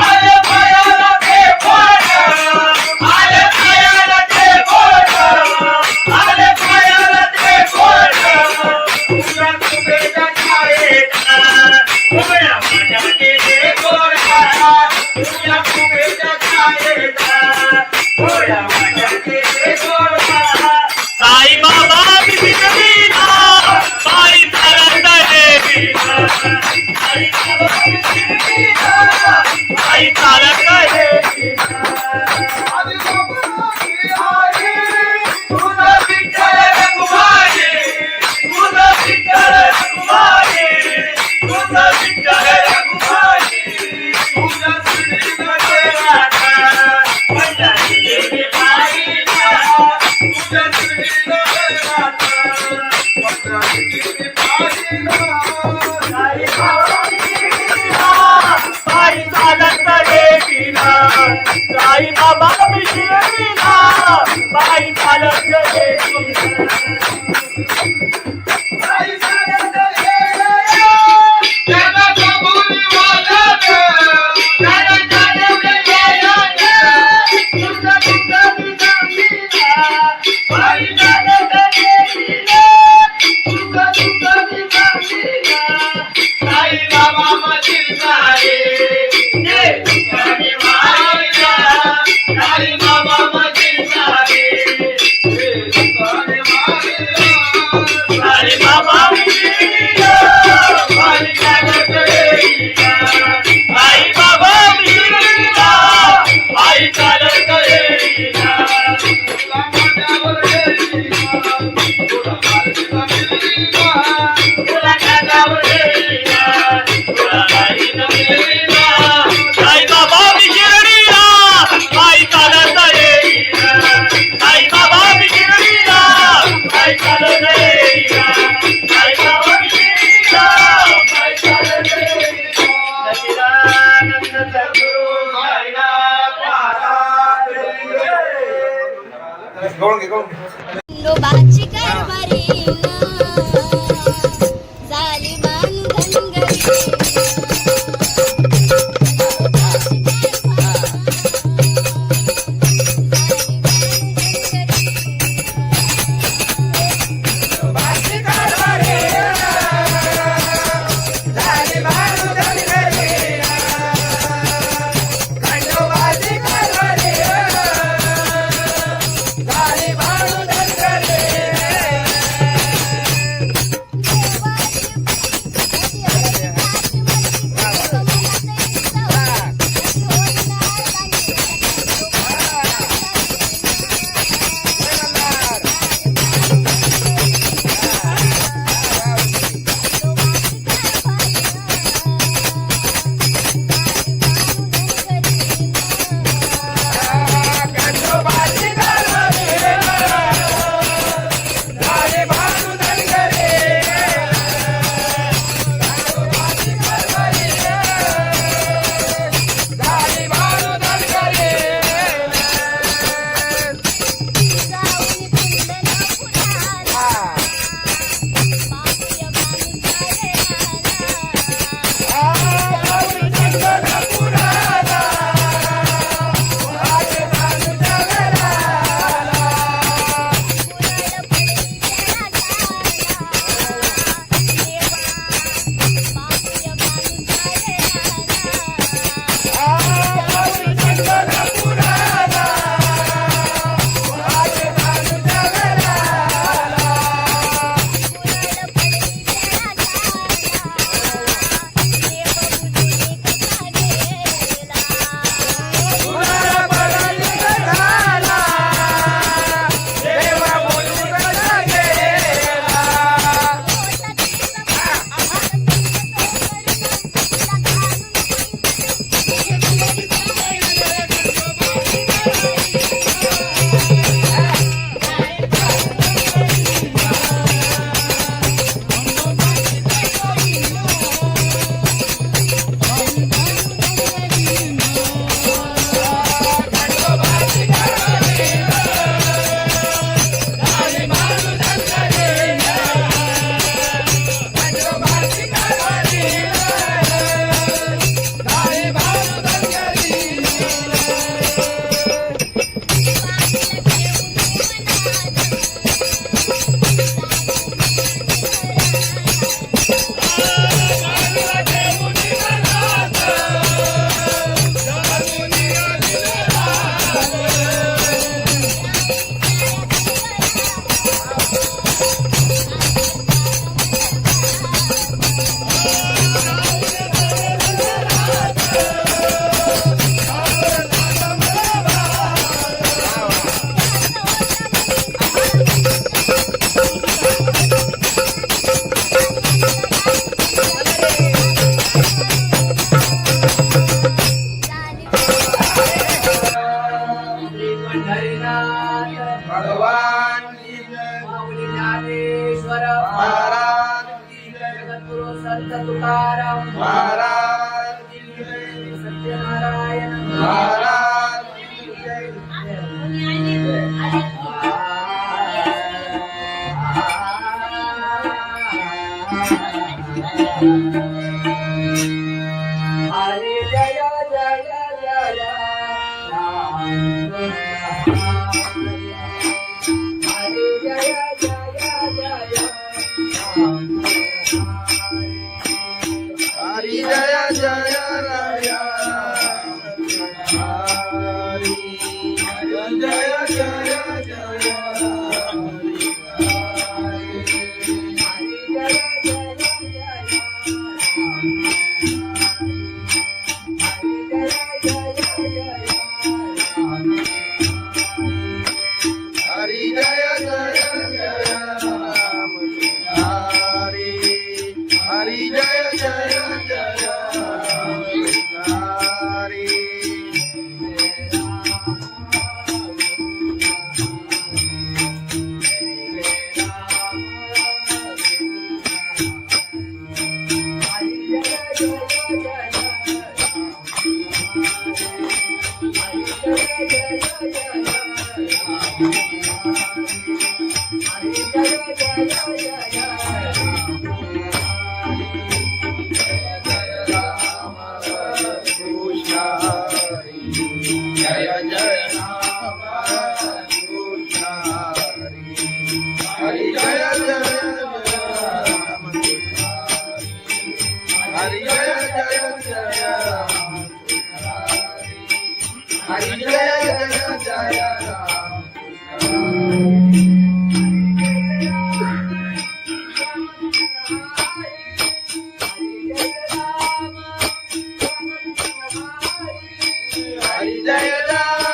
अरे शिकवीना बाई चालत देवीना आई बाबा शिकवीना बाई चालत देवीना आधी बाबाची आई तुझा विठ्ठल रखुमाई तुझा विठ्ठल रखुमाई तुझा विठ्ठल रखुमाई तुझा श्रीनाथ माझ्या देवी बाईला तुझा श्रीनाथ आई बाबा मिशिरीला बाई चालत देवीना आई बाबा मिशिरीला बाई चालत देवीना आई चालत ये त्याला कबुली वाजत त्याला चालवलं गेलं तुझं तुझं मी सांगितला बाई चालत देवीला तुझं तुझं मी सांगितला आई बाबा मशील सारे ये तुझ्याने वाईला आई बाबा मशील सारे ये तुझ्याने वाईला आई बाबा मिशिरीला बाई चालत देवीला आई बाबा मिशिरीला बाई चालत देवीला तुला माझ्यावर येईना तुला माझीला मिळीना तुला खांद्यावर देवीला तुला बाई न मिळवीला आई बाबा मिशिरीला बाई चालत देवीला आई बाबा मिशिरीला बाई चालत देवीला आई बाबा मिशिरीला बाई चालत देवीला सच्चिदानंद सद्गुरु साईनाथ महाराज गवळण घे गवळण घे खंडोबाची कारभारी झाली बांधन घरी माऊली ज्ञानेश्वर महाराज की जय. जगद्गुरु संत तुकाराम महाराज की जय. सत्यनारायण महाराज की जय. हरे जय जय जय राम हरे जय जय जय राम हरी जय जय राय. हरी जय जय जय हरी जय जय जय राम. हरी हरी जय जय जय हरी. जय जय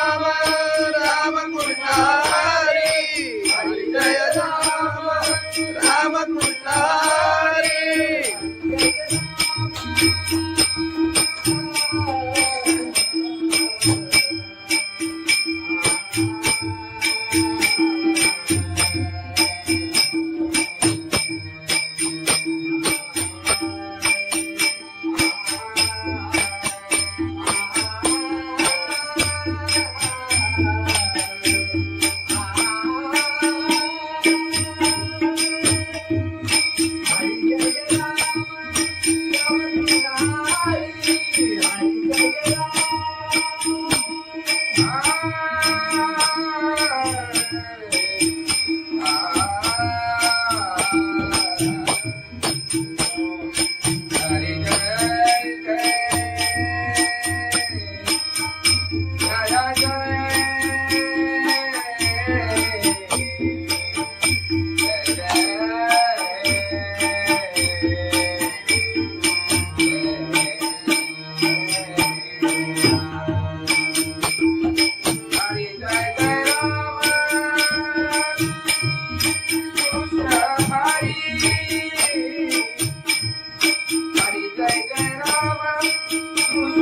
राम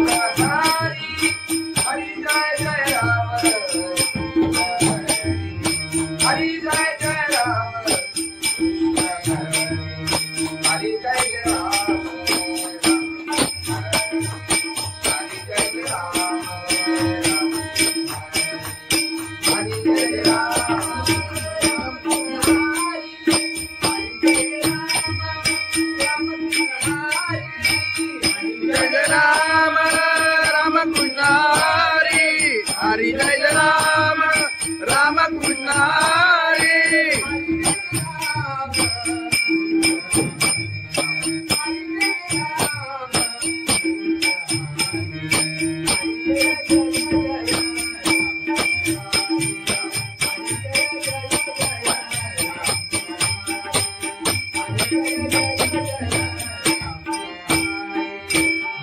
कृष्ण हरि. हरि जय जय राम कृष्ण हरि. जय जय राम हरि. जय जय राम हरि. जय राम राम कृष्ण हरि. हरि जय राम राम कृष्ण हरि.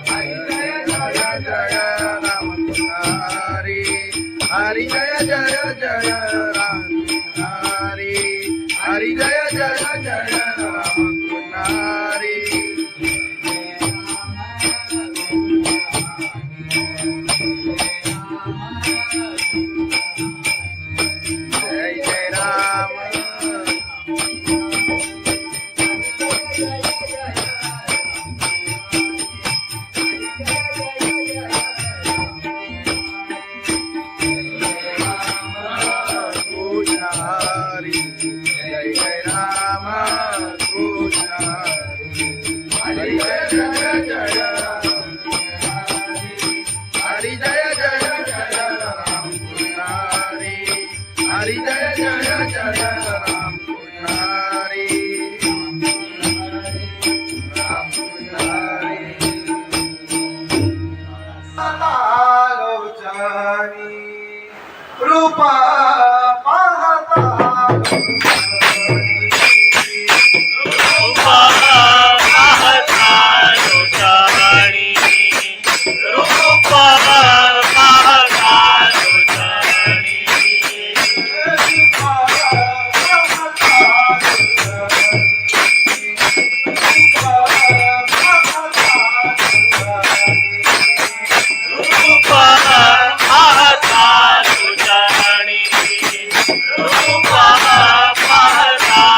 हरी जय राम राम कृष्ण हरी. हरि जय जय जय राम हरि. हरि जय जय जय राम हरि. जय जय राम राम कृष्ण हरी जय जय जय राम हरी जय जय जय राम कृष्ण हरी जय जय जय राम कृष्ण राम कृष्ण लोचनी रूपा पाहता रूपा पाहता लोचनी रूपा पाहता लोचनी रूपा पाहता लोचनी रूपा पाहता लोचनी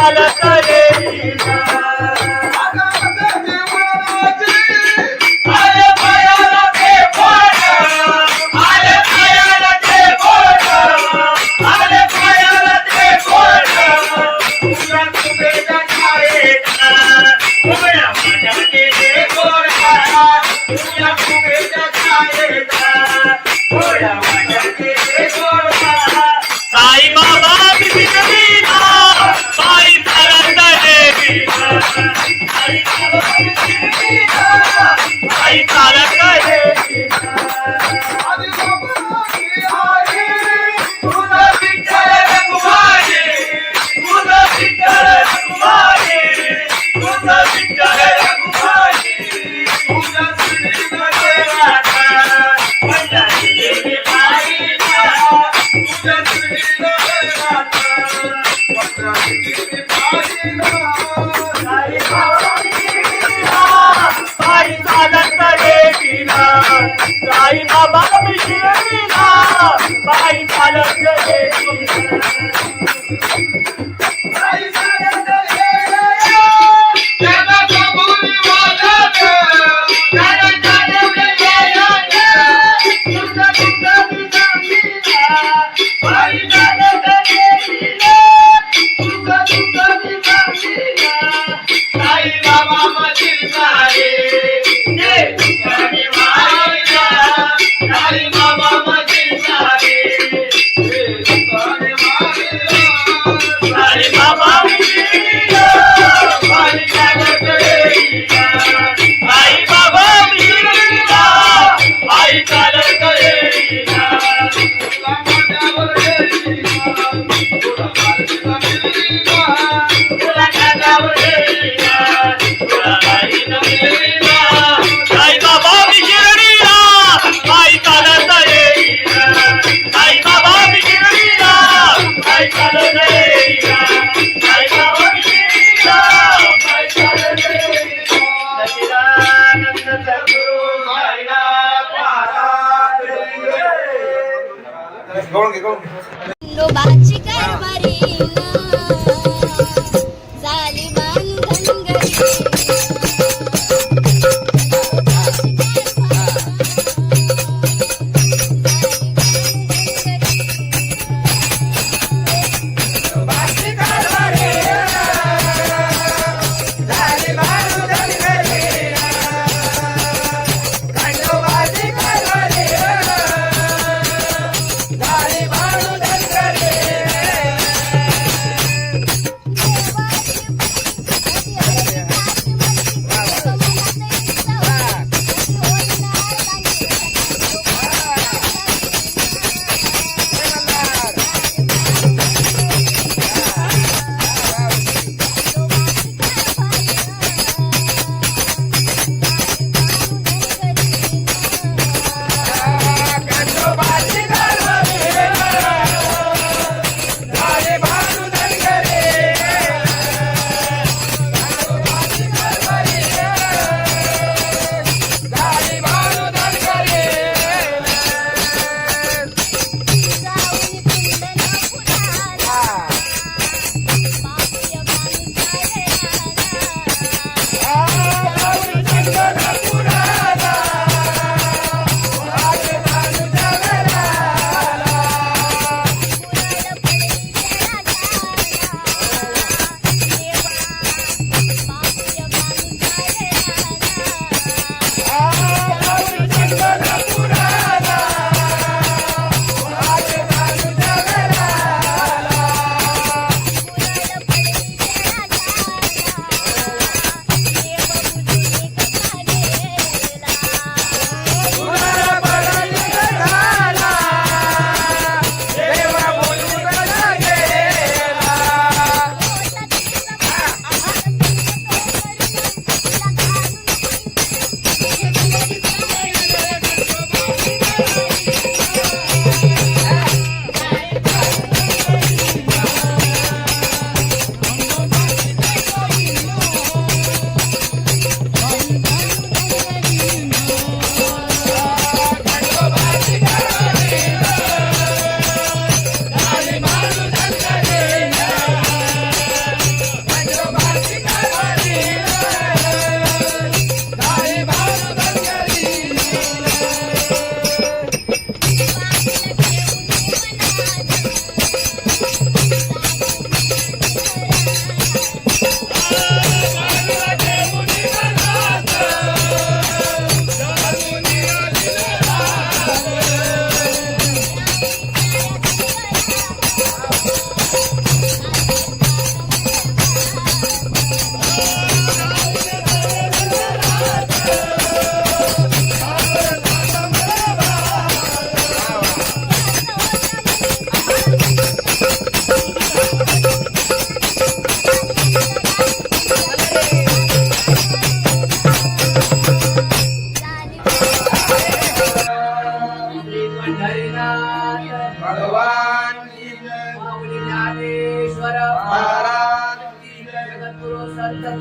चालत येईना आले पायाला ते बोट आले पायाला ते बोट आले पायाला ते बोट तुझ्या तुझ्या छायेचा उघड्या माझ्या केले गोडा तुझ्या तुझ्या छायेचा उघड्या माझ्या केले गोडा साई बाबा बिपिना साई चालत येईना साई बाबा बिपिना साई चालत येईना तुझं विठ्ठल रघुमाई तुझं विठ्ठल रघुमाई तुझं विठ्ठल रघुमाई तुझ्या श्रीनगरात पंढरीची पायीला तुझ्या श्रीनगरात पंढरीची पायीला साई बाबा बिपिना साई चालत येईना साई बाबा बिपिना साई चालत येईना साई चालत येईना त्याला कबुली वाजत त्याला चालत येईना तुझं तुझं बिपिना साई चालत येईना तुझं तुझं बिपिना साई बाबा मधील सारे जे तुझ्याने मायला साई बाबा मधील सारे जे तुझ्याने मायला साई बाबा बिपिना साई चालत येईना साई बाबा बिपिना साई चालत येईना तुला माझ्यावर येईना तुला माझ्यावर येईना तुला माझ्यावर येईना तुला माझ्यावर येईना साई बाबा बिपिना साई चालत येईना साई बाबा बिपिना साई चालत येईना साई बाबा बिपिना साई चालत येईना सच्चिदानंद सद्गुरु साईनाथ महाराज खंडोबाची कारभारी झाली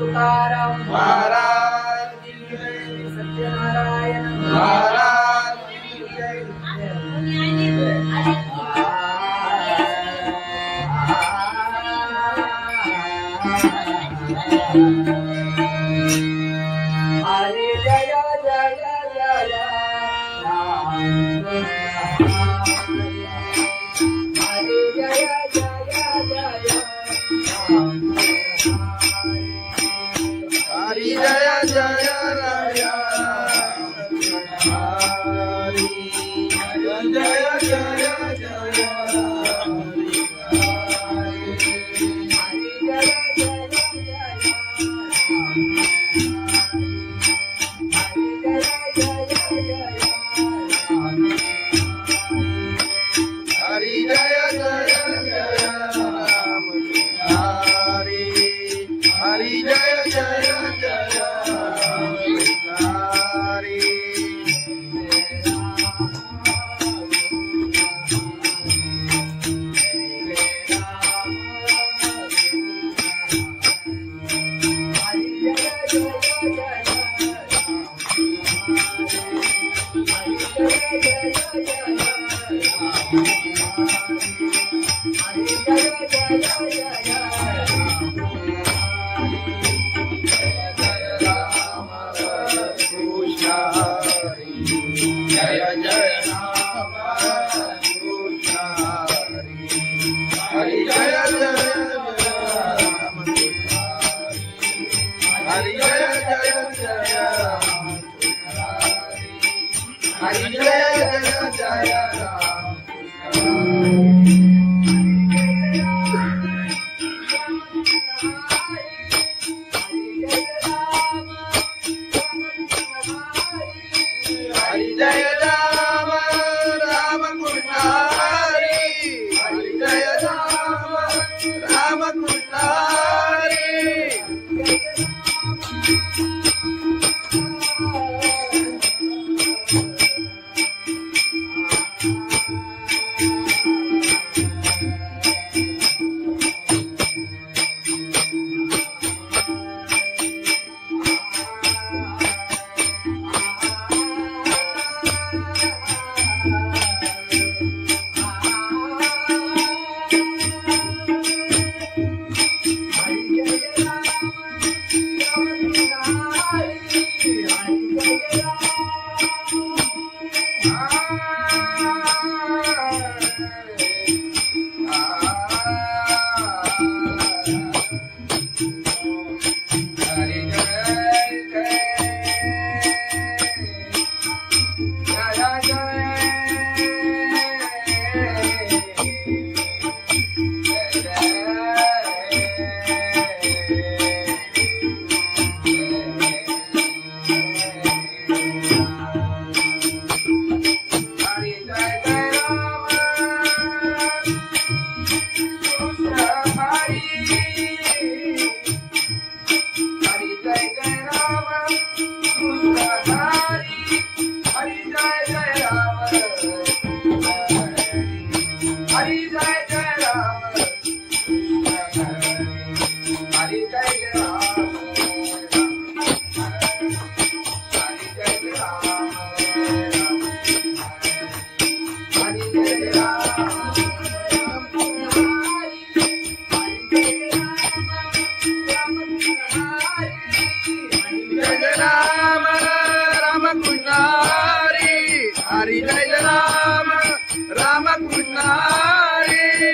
तुकाराम महाराज की जय. सत्यनारायण महाराज की जय. हरे जय जय जय राम हरे जय जय जय राम हरि जय जय राया. हरि जय जय जय हरि जय जय जय राम. हरि हरि जय जय जय हरि. जय जय राम कृष्ण हरि. हरि जय जय राम कृष्ण हरि. जय जय जय राम कृष्ण हरि. जय जय जय राम हरि. जय राम राम कृष्ण हरि. हरि जय राम राम कृष्ण हरि.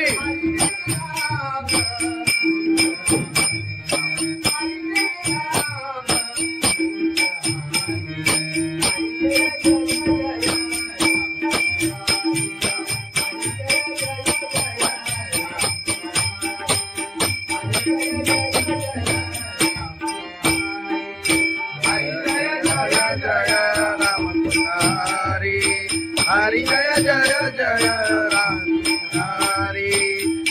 हरि जय जय जय राम हरि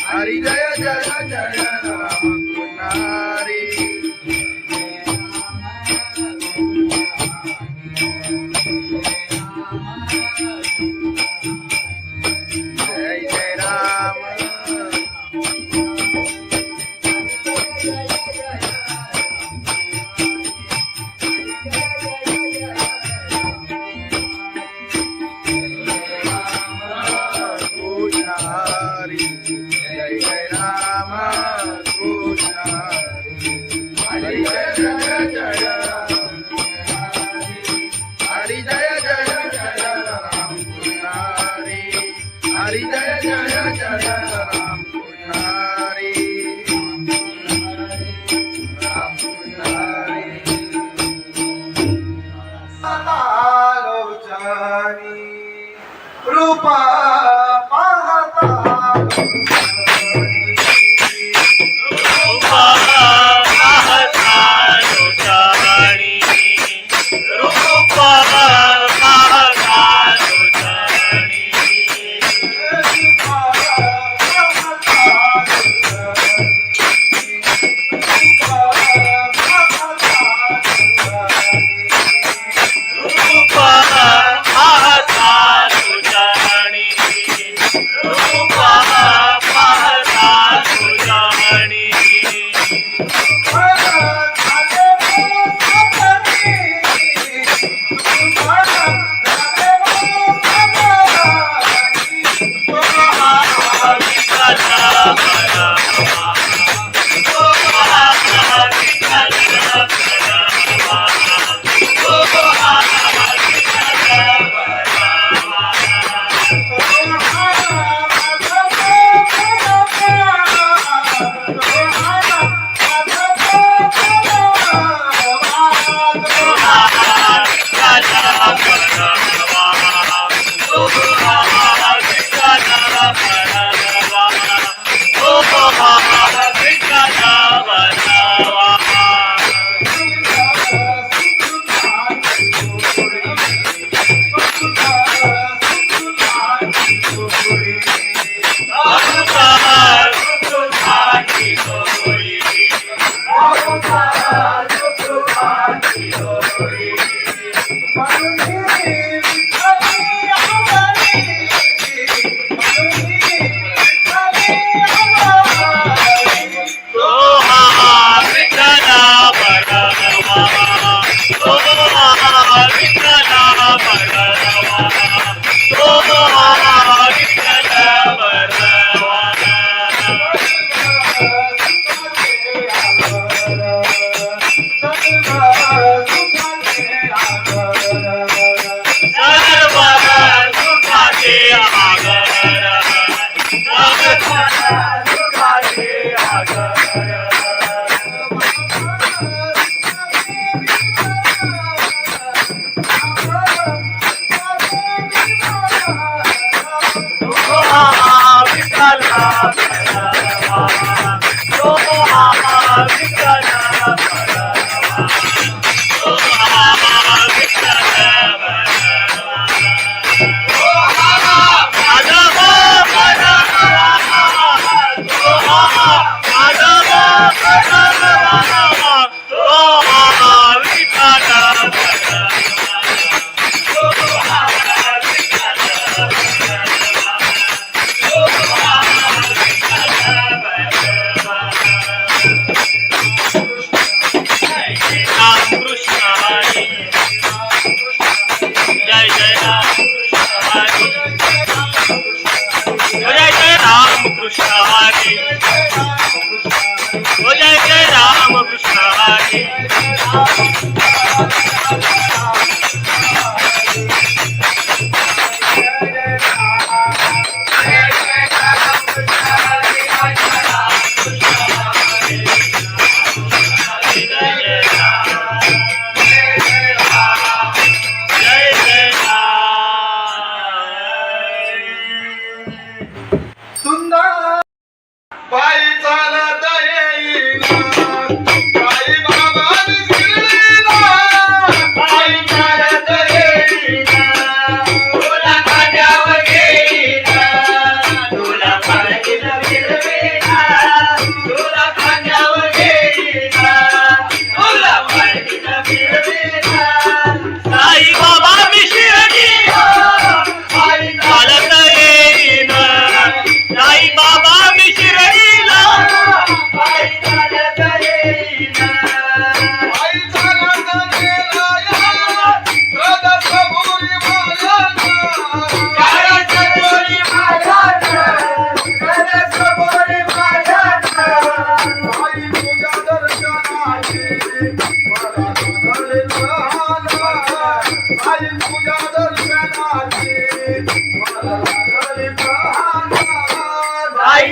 हरि जय जय जय राम हरि जय जय राम रूपा पाहता रूपा पाहता लोटाणी रूपा पाहता लोटाणी रूपा पाहता लोटाणी रूपा पाहता लोटाणी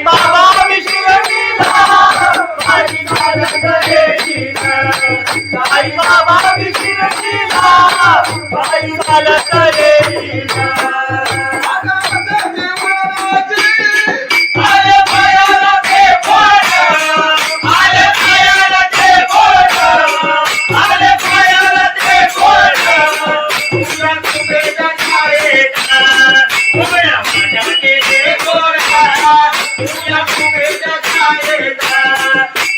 बाबा आले पायाला ते बोट, आले पायाला ते बोट, आले पायाला ते बोट. तुझ्या कुबेच्या छायेत उभ्या माझ्या गेले गोरखा, तुझ्या कुबेच्या छायेत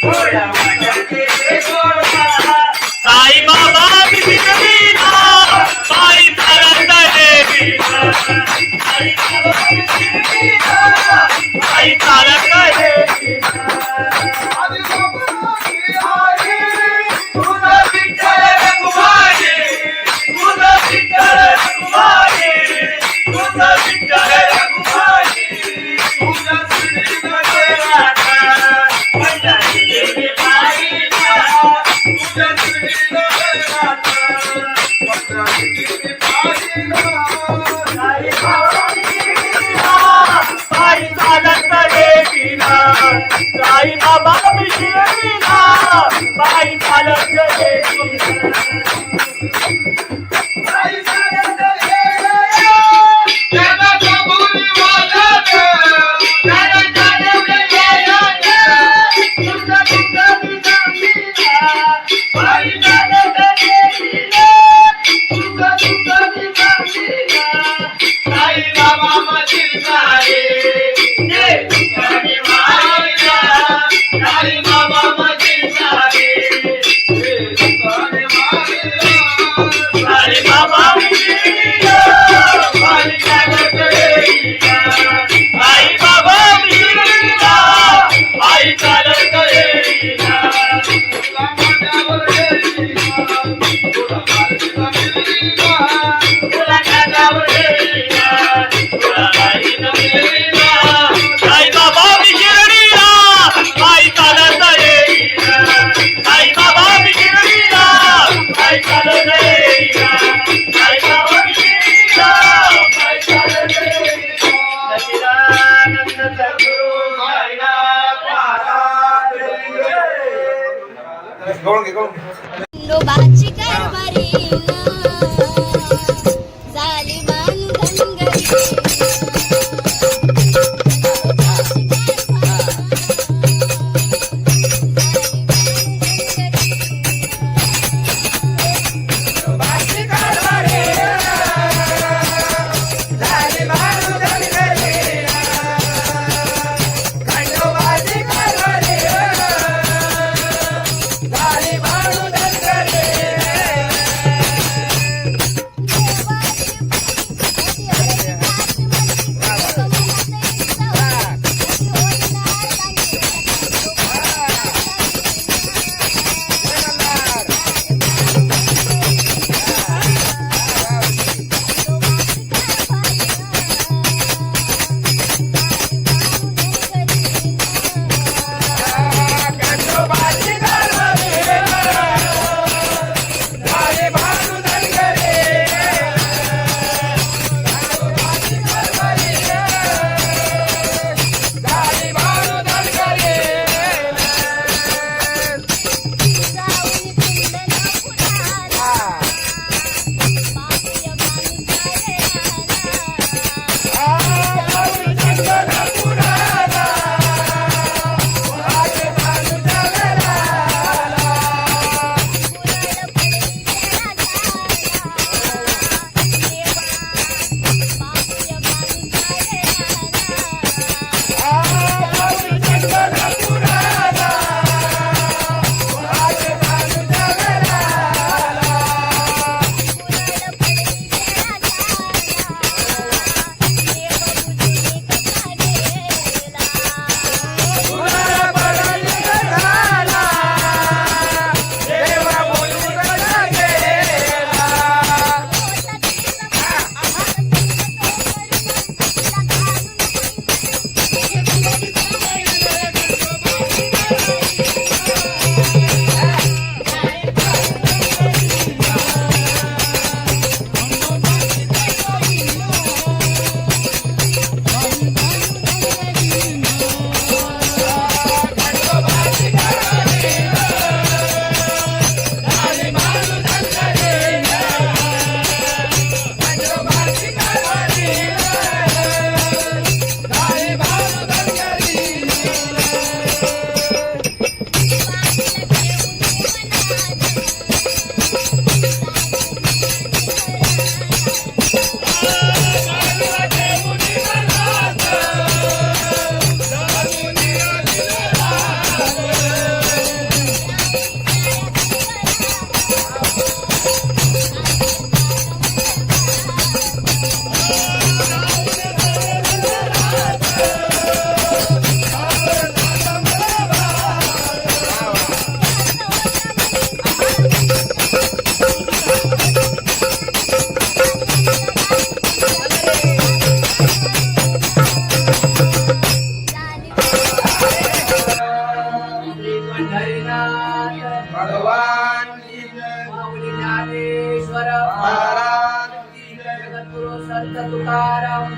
उभ्या माझ्या गेले गोरखा. साई बाबा विधिविना साई चालत देवीना, साई बाबा विधिविना साई चालत देवीना. तुझं विठ्ठल रघुमाई, तुझं विठ्ठल रघुमाई, तुझं विठ्ठल रघुमाई. तुझ्या श्रीनगरात पंढरी देवी बाईला, तुझ्या श्रीनगरात पंढरी देवी बाईला. साई बाबा विधिविना साई चालत देवीना, साई बाबा विधिविना साई चालत देवीना. साई चालत देवीना त्याला कबुली वाजत, त्याला चालवले वाजत. तुझं तुझं विधानीला साई चालत देवीना, तुझं तुझं विधानीला. साई बाबा मधील सारे जे तुझ्याने मारिला, साई बाबा मधील सारे जे तुझ्याने मारिला. साई बाबा विधिविना साई चालत देवीना, साई बाबा विधिविना साई चालत देवीना. तुला माझ्यावर देवीना, तुला माझ्यावर देवीना, तुला माझ्यावर देवीना, तुला माझ्यावर देवीना. साई बाबा विधिविना साई चालत देवीना, साई बाबा विधिविना साई चालत देवीना, साई बाबा विधिविना साई चालत देवीना. सच्चिदानंद सद्गुरु साईनाथ महाराज की जय. खंडोबाची कारभारी झाली बांधनगरी.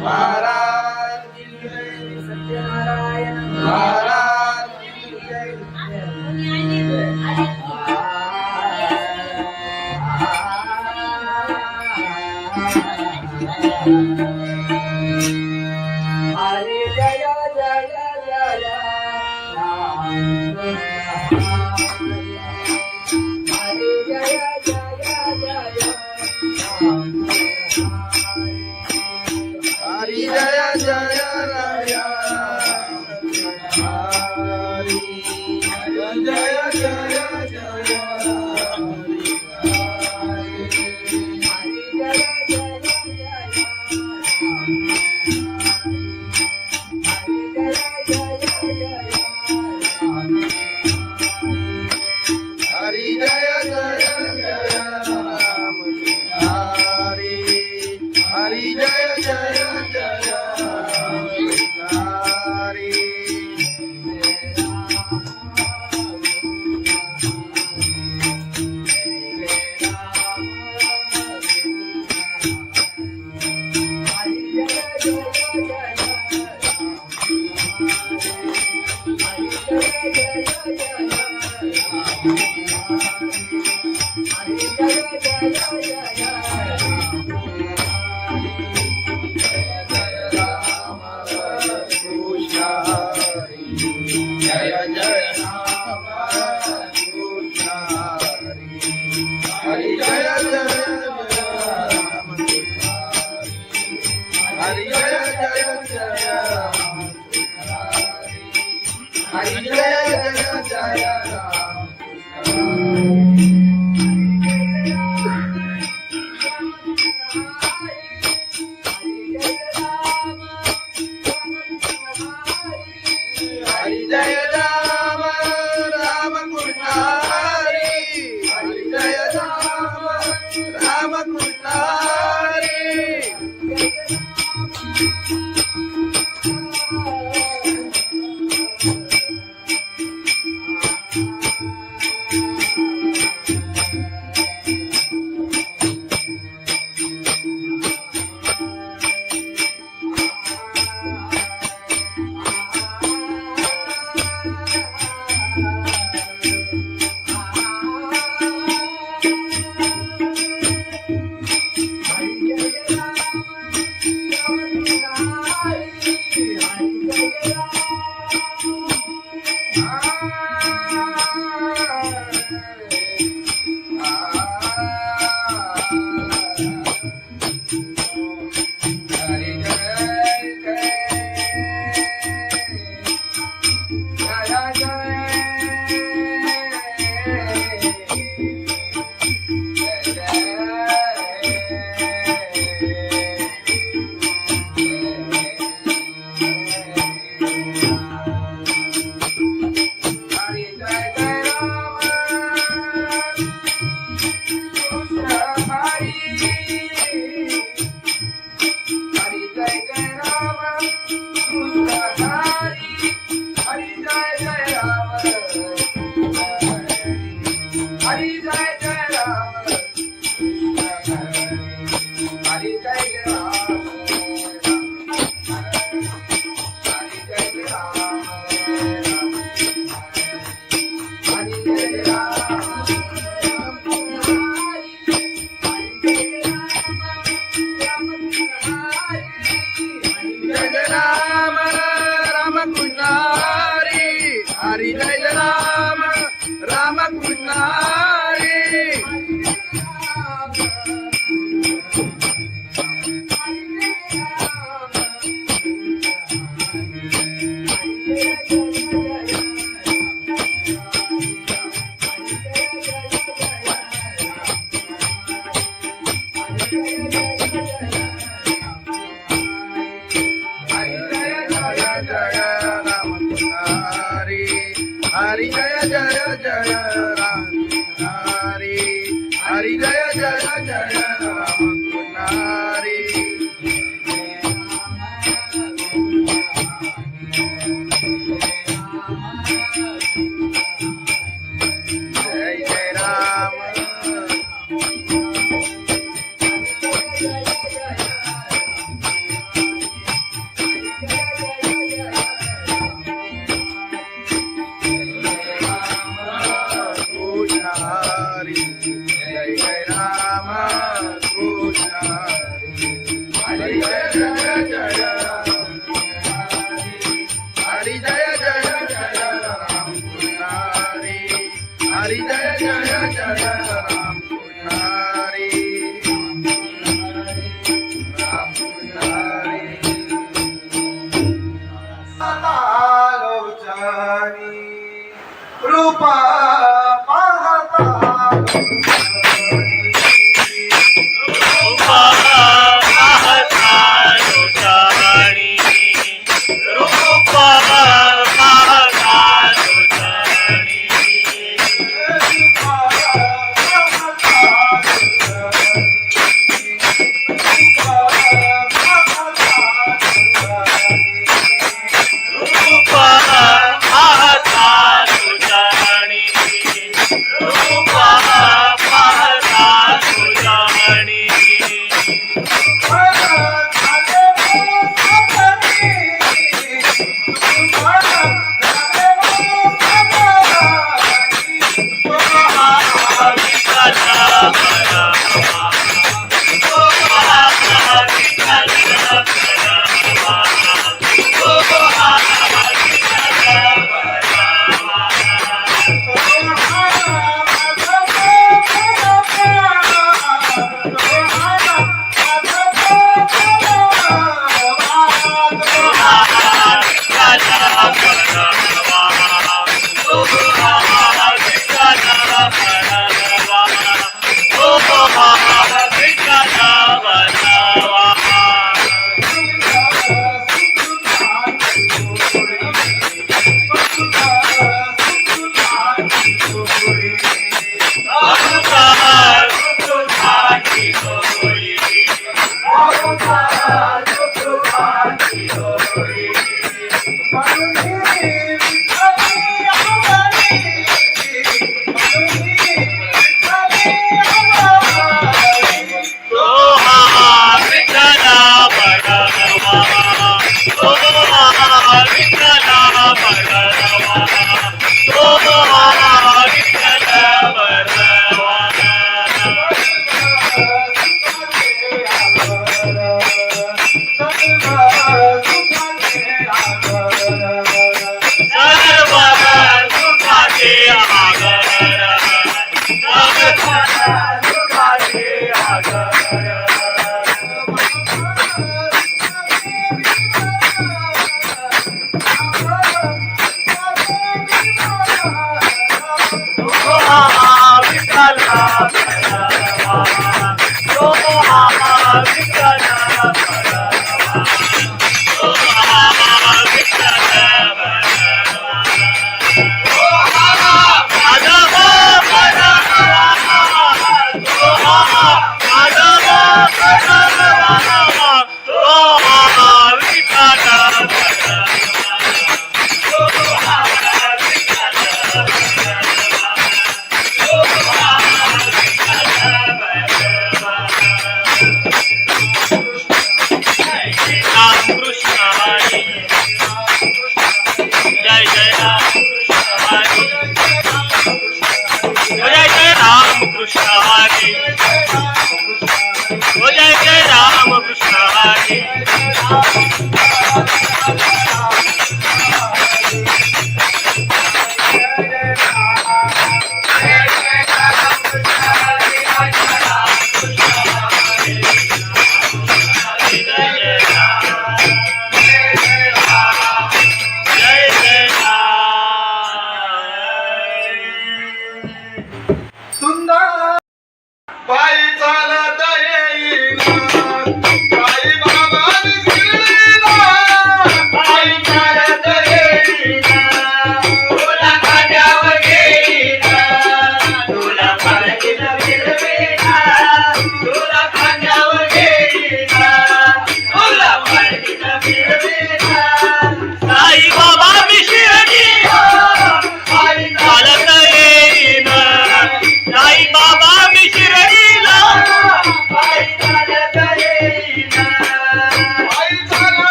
महाराज की जय सत्यनारायण महाराज की जय हरे जय जय जय राम हरे जय जय जय राम हरि जय जय राया हरि जय जय जय हरि जय जय जय राम हरि हरि जय जय जय राम हरि जय जय राम कृष्ण हरि जय जय राम हरि जय जय जय राम हरि जय जय जय राम हरि जय राम राम कृष्ण हरि हरि जय राम राम कृष्ण हरि हरि जय राम राम कृष्ण हरि हरि जय जय जय राम हरि हरि जय जय जय राम हरि जय जय राम रूप पाहता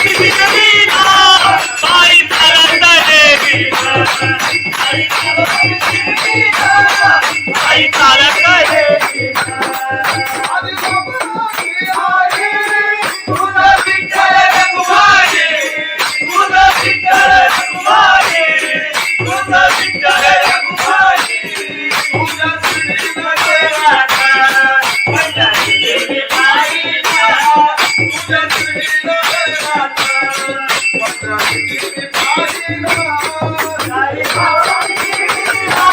शिकवीला बाई चालत देवीला आई बाबा शिकवीला बाई चालत देवीला आधी बाबाची आई तुझा विठ्ठल रखुमाई तुझा विठ्ठल रखुमाई तुझा विठ्ठल रखुमाई तुझा श्रीकृष्ण देवाचा पंढरी देवी बाईला तुझा श्रीकृष्ण देवाचा पंढरी बाईला आई बाबा शिकवीला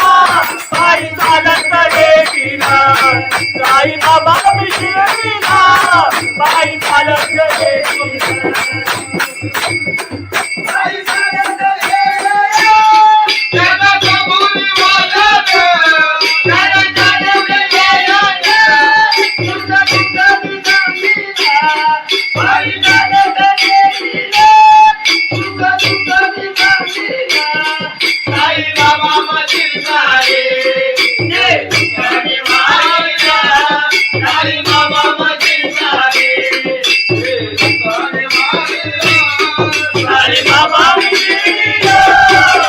बाई चालत देवीला आई बाबा शिकवीला बाई चालत देवीला आई चालत गेल्या त्याला कबुली वाजत त्याला चालवलं गेलं तुझं तुझं मी सांगितला बाई चालत देवीला तुझं तुझं मी सांगितला आई बाबा मधील सारे ते तुझ्याने मारिला आई बाबा मधील सारे ते तुझ्याने मारिला आई बाबा मिळला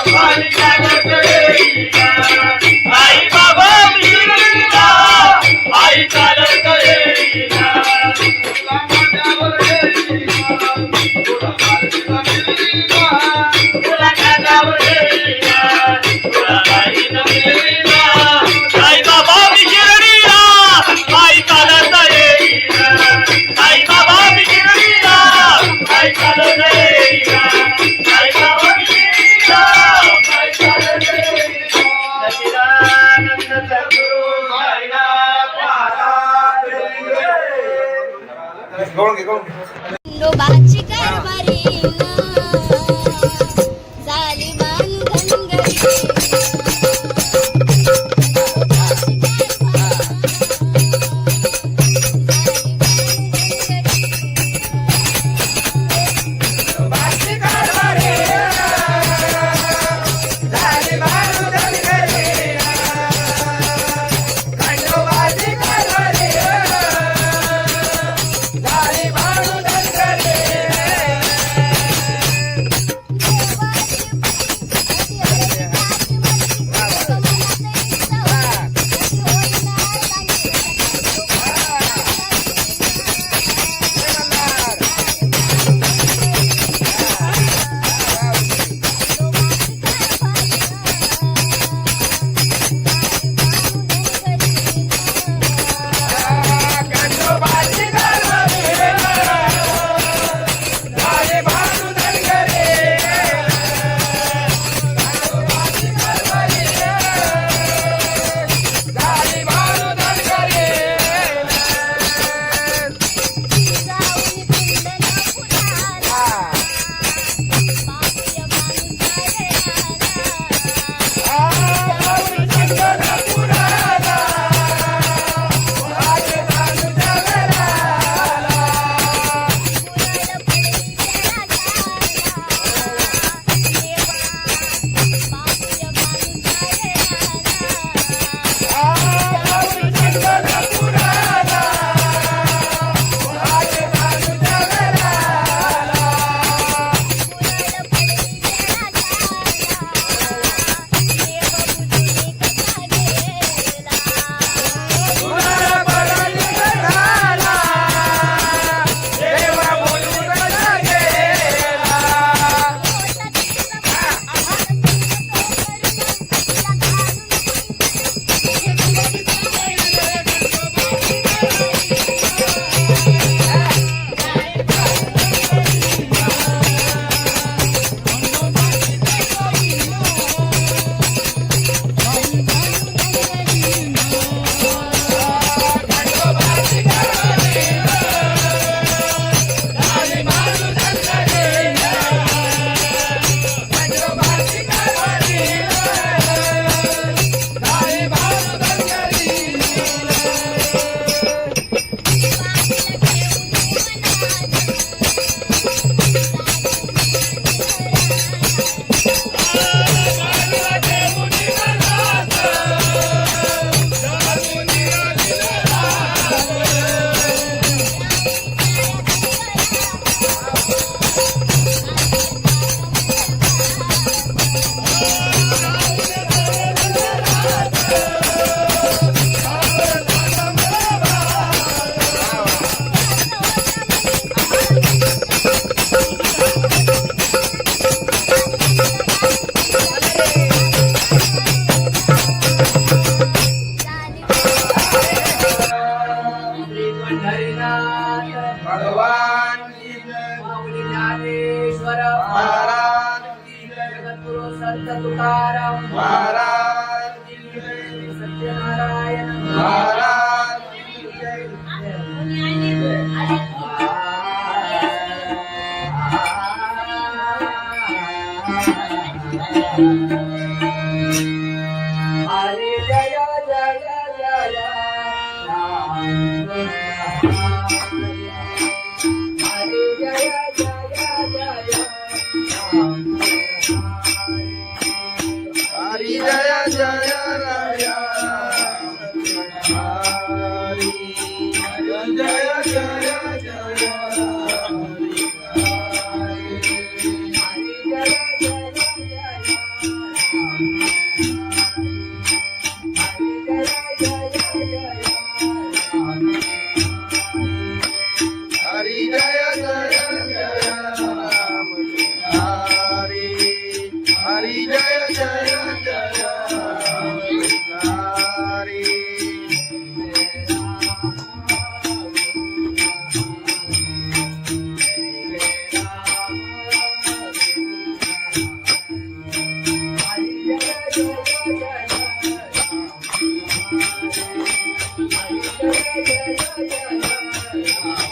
बाई चालत देवीला आई बाबा मिळला आई चालत देवीला तुला माझ्यावर गेलीला तुला माझीला मिलीला तुला खांद्यावर देवीला तुला बाईनं मिळला आई बाबा मिळला आई चालत देवीला आई बाबा मिळला आई चालत देवीला आई बाबा मिळला आई चालत देवीला सच्चिदानंद सद्गुरु साईनाथ महाराज गवळण घे गवळण घे खंडोबाची कारभारी झाली बांधनगरी बाची कारभारी झाली बांधून घरी खंडोबाची कारभारी झाली बांधून घरी तुकाराम महाराज की जय, सत्यनारायण महाराज की जय. हरे जय जय जय राम हरे जय जय जय राम हरी जय जय राय हरी जय जय जय हरी जय जय जय राम हरी हरी जय जय जय हरी जय जय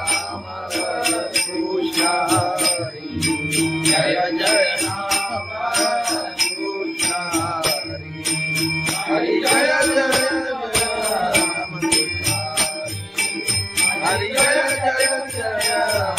राम कृष्ण हरि जय जय राम हरि जय जय जय राम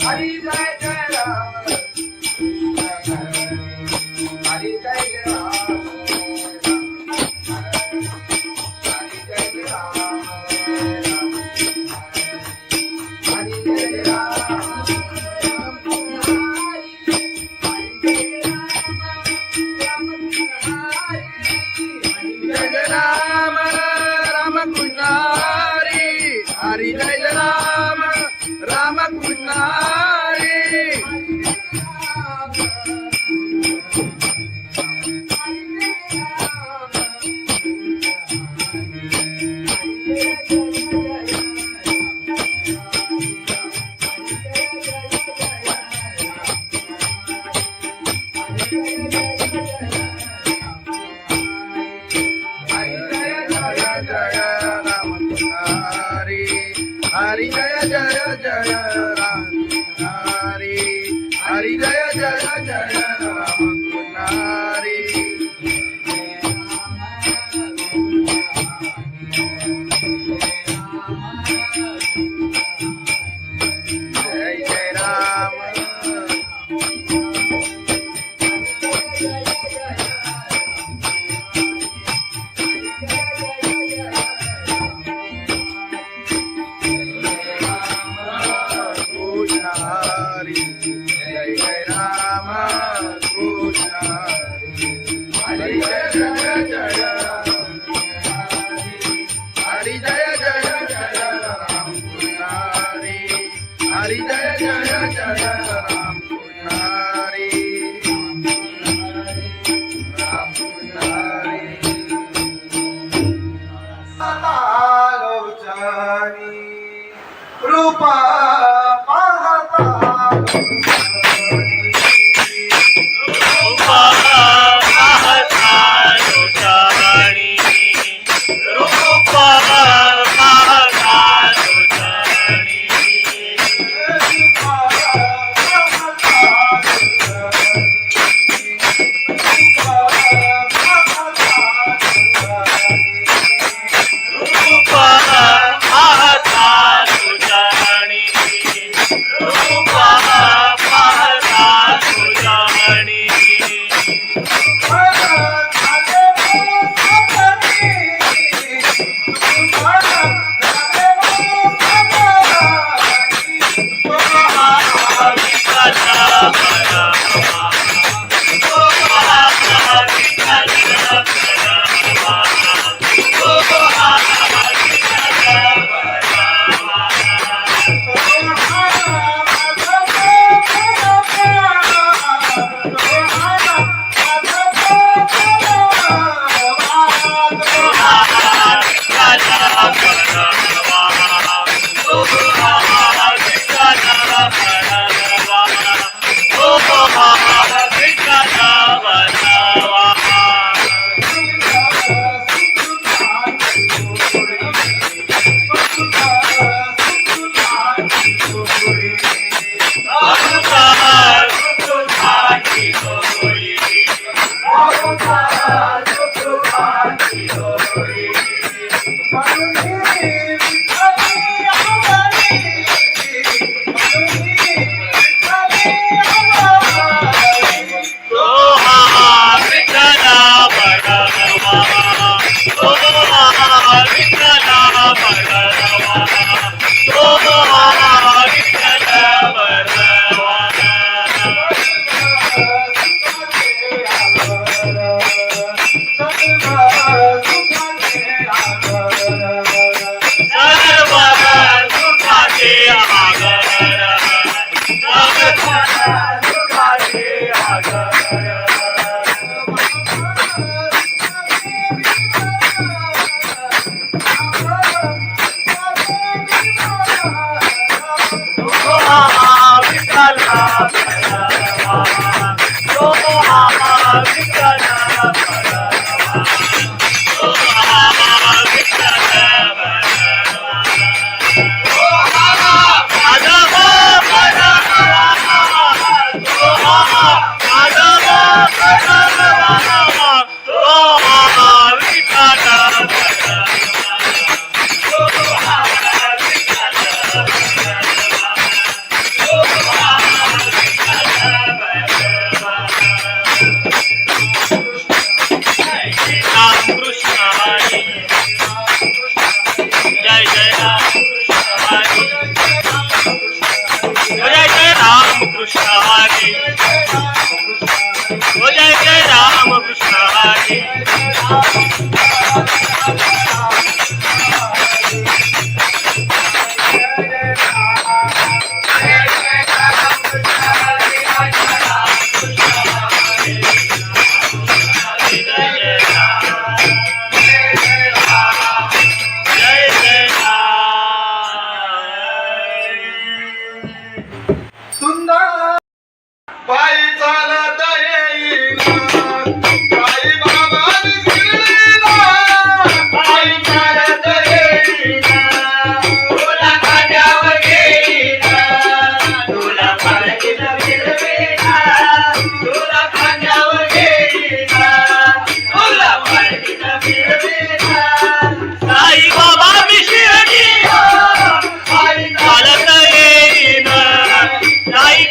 हरि जय जय जय राम हरि जय राम राम कृष्ण हरि हरि जय राम राम कृष्ण हरि हरि जय राम राम कृष्ण हरि हरि जय जय जय राम हरि हरि जय जय जय राम हरि जय जय राम हरी जय जय जय हरी जय जय जय राम कृष्ण हरी हरी जय जय जय राम कृष्ण हरी राम कृष्ण हरी आलोचनी रूपा पाहता रूपा पाहता लोचनी रूपा पाहता लोचनी रूपा पाहता लोचनी रूपा पाहता लोचनी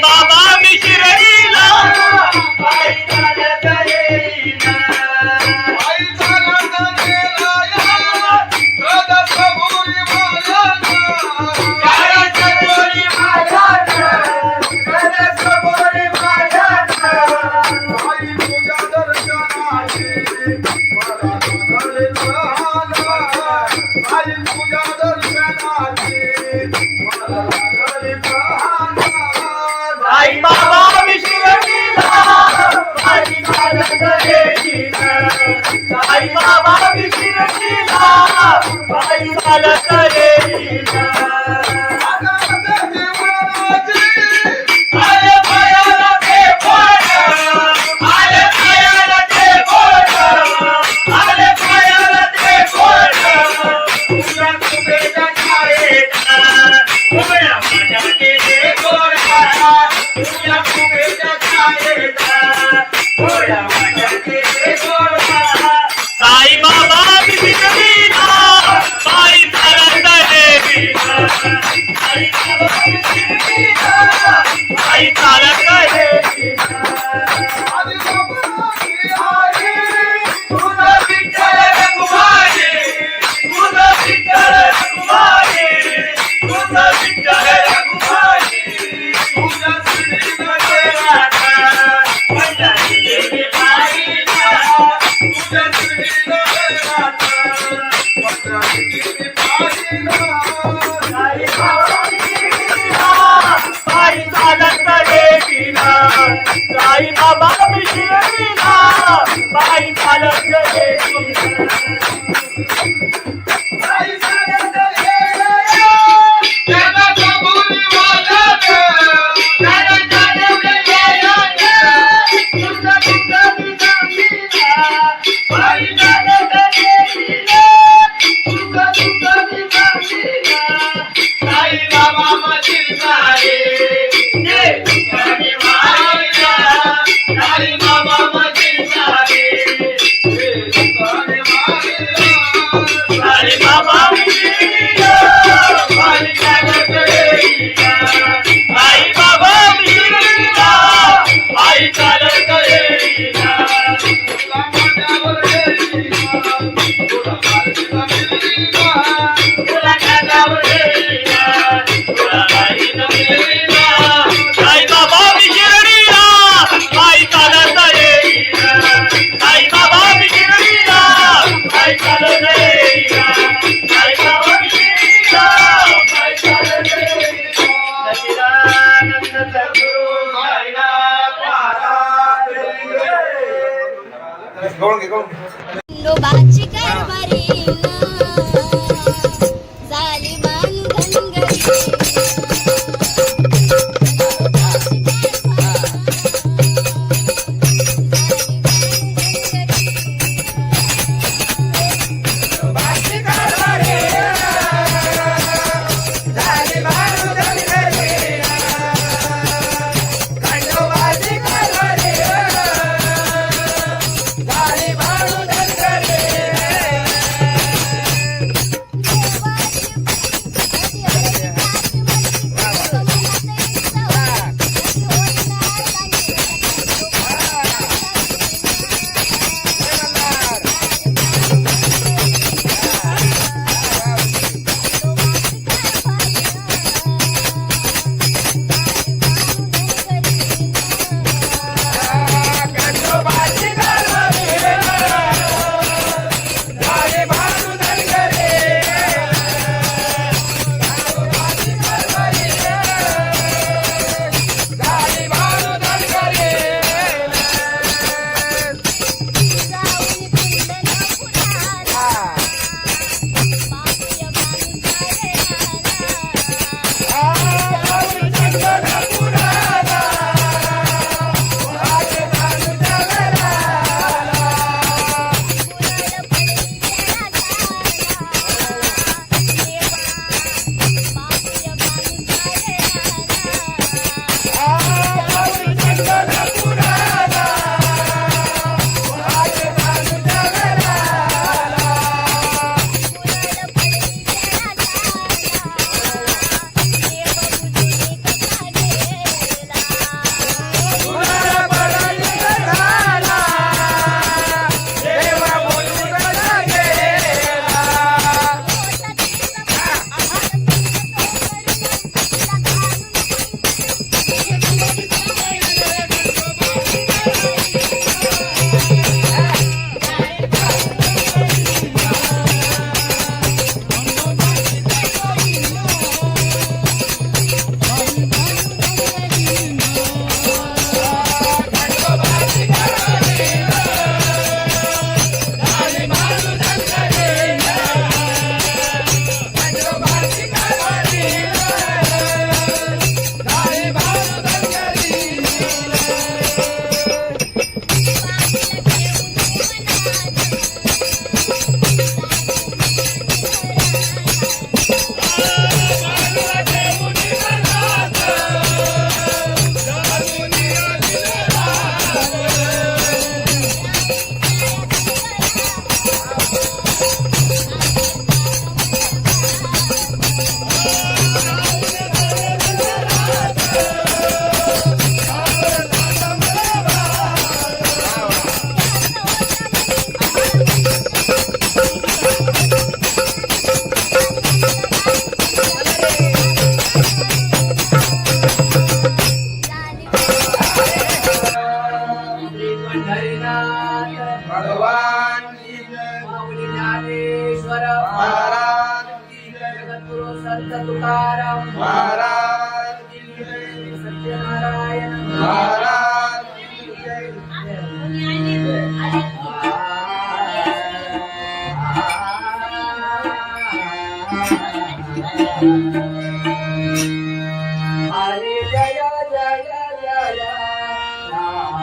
बाबा मी शिर्डीला चालत येईना आले पायाला ते बोट आले पायाला ते बोट आले पायाला ते बोट तुझ्या कुबेच्या छायेचा उभ्या माझ्या केले गोडा तुझ्या कुबेच्या छायेचा उभ्या माझ्या केले गोडा साई बाबा बिघडविना साई चालत येईना साई बाबा बिघडविना साई चालत येईना तुझं विठ्ठल रघुमाई तुझं विठ्ठल रघुमाई तुझं विठ्ठल रघुमाई तुझ्या श्रीमध्ये राधा माझ्या देवी बाईला तुझ्या श्रीमध्ये राधा माझ्या देवी बाईला साई बाबा बिघडविना साई चालत येईना साई बाबा बिघडविना साई चालत येईना साई चालत येईना त्याला कबुली वाजत त्याला चालवलं येईना तुझं तुझं बिघडविना साई चालत येईना तुझं तुझं बिघडविना साई बाबा माझी साई जे तुझ्याने वाहिला साई बाबा माझी साई जे तुझ्याने वाहिला साई बाबा बिघडविना साई चालत येईना साई बाबा बिघडविना साई चालत येईना तुला माझ्यावर येईना तुला माझ्यावर येईना तुला माझ्यावर येईना तुला माझ्यावर येईना साई बाबा बिघडविना साई चालत येईना साई बाबा बिघडविना साई चालत येईना साई बाबा बिघडविना साई चालत येईना सच्चिदानंद सद्गुरु साईनाथ महाराज खंडोबाची कारभारी झाली संत तुकाराम महाराज की जय. सत्यनारायण महाराज की जय. हरे जय जय जय राम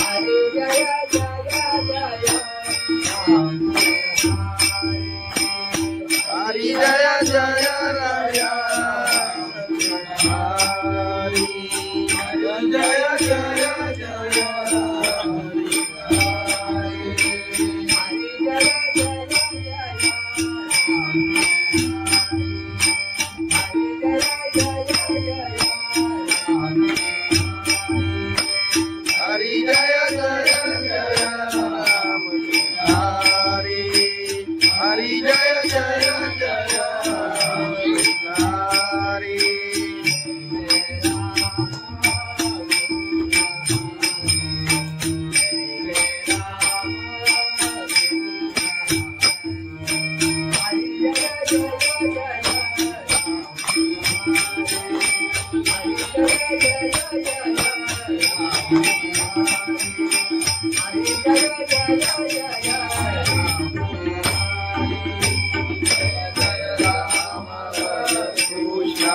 हरे जय जय जय राम हरी जय जय राया. हरी जय जय जय जय. हरी जय जय जय राम. हरी हरी जय जय जय हरी. कृष्ण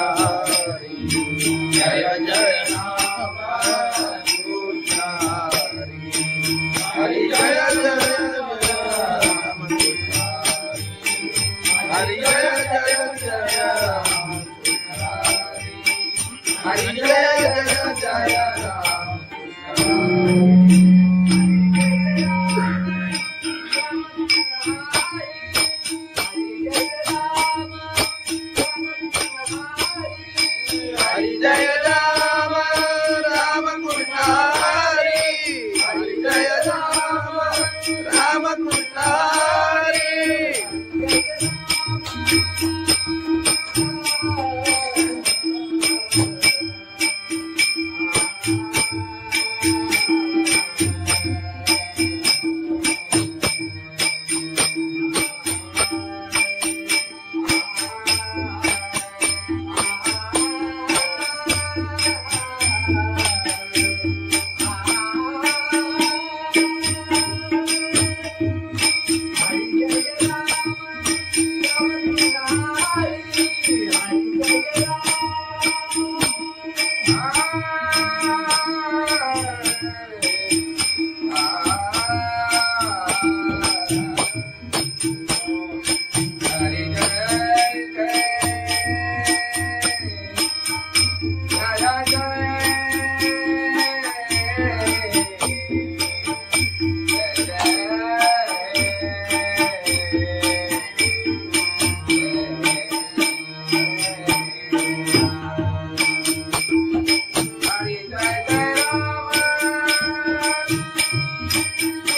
हरी जय जय राम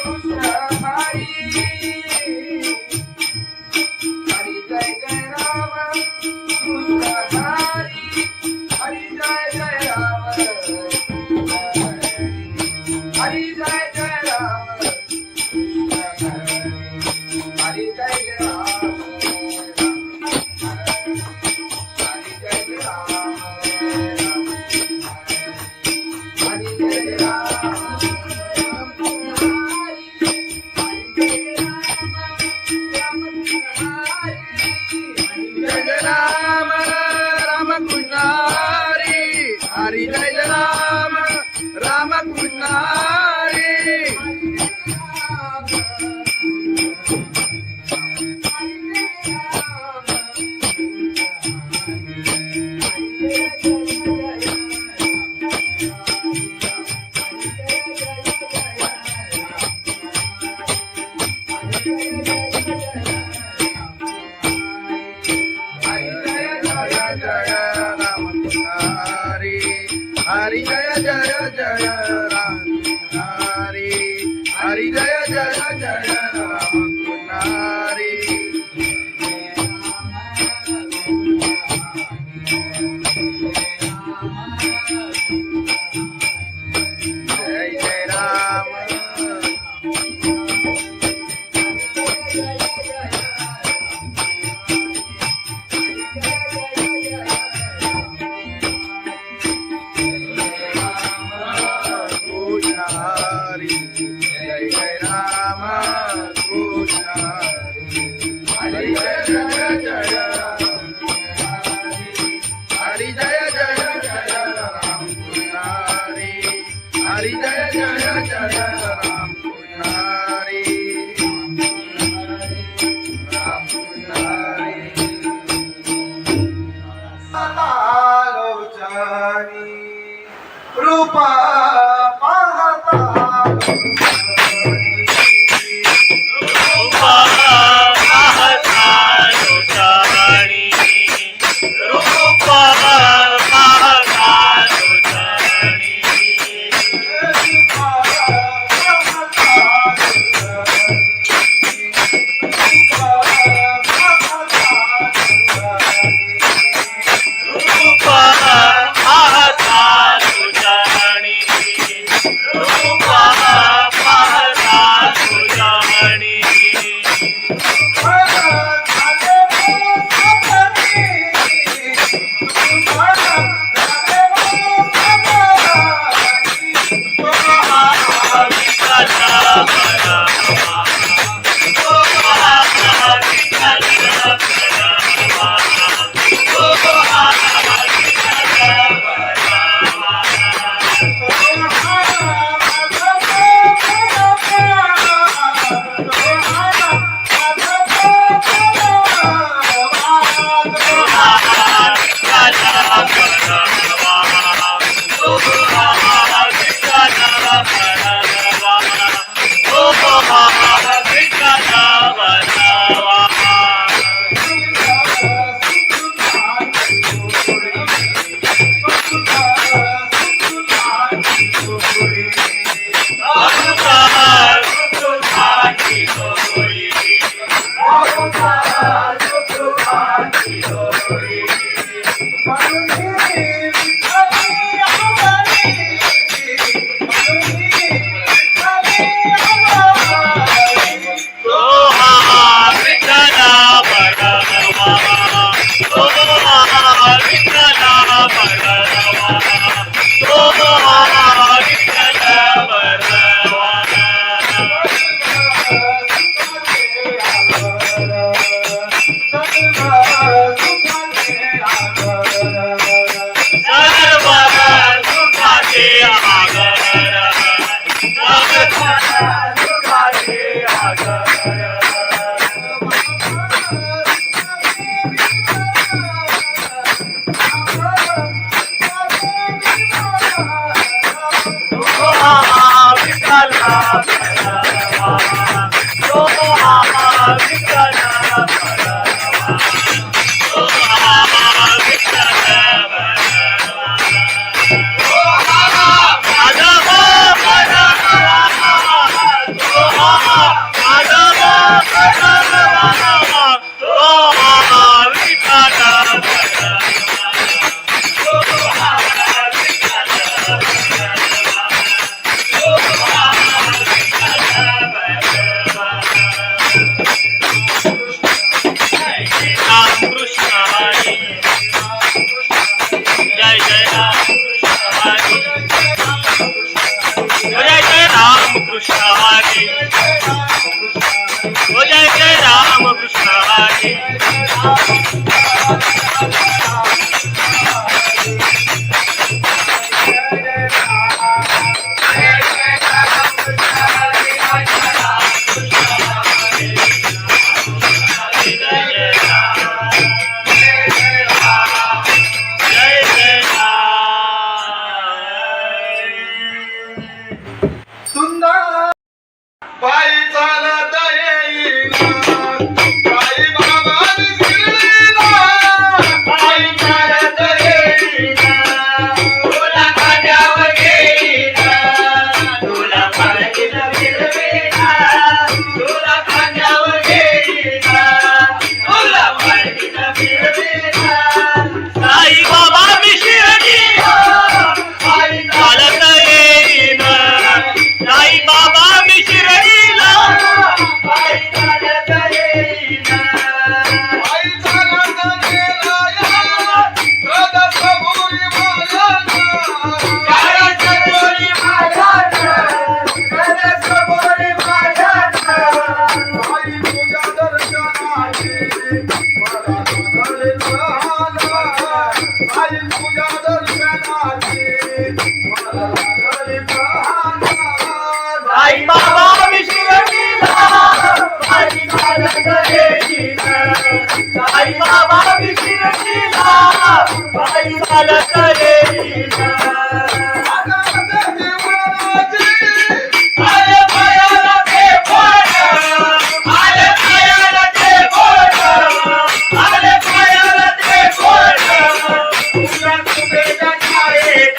कृष्ण हरी. हरी जय जय राम कृष्ण हरी. हरी जय जय जय राम हरी. जय जय जय राम हरी. जय राम राम कृष्ण हरी. हरी जय राम राम कृष्ण हरी. हरी जय राम राम कृष्ण हरी. हरी जय जय जय राम हरी. हरी जय जय जय राम हरी. जय जय राम. रूप पाहता रूपा पाहता लोटाणी रूपा पाहता लोटाणी रूपा पाहता लोटाणी रूपा पाहता लोटाणी आई बाबा शिर्डीला पायी चालत येईना. आले पायाला ते बोट, आले पायाला ते बोट, आले पायाला ते बोट. तुझ्या कुबेच्या छायेत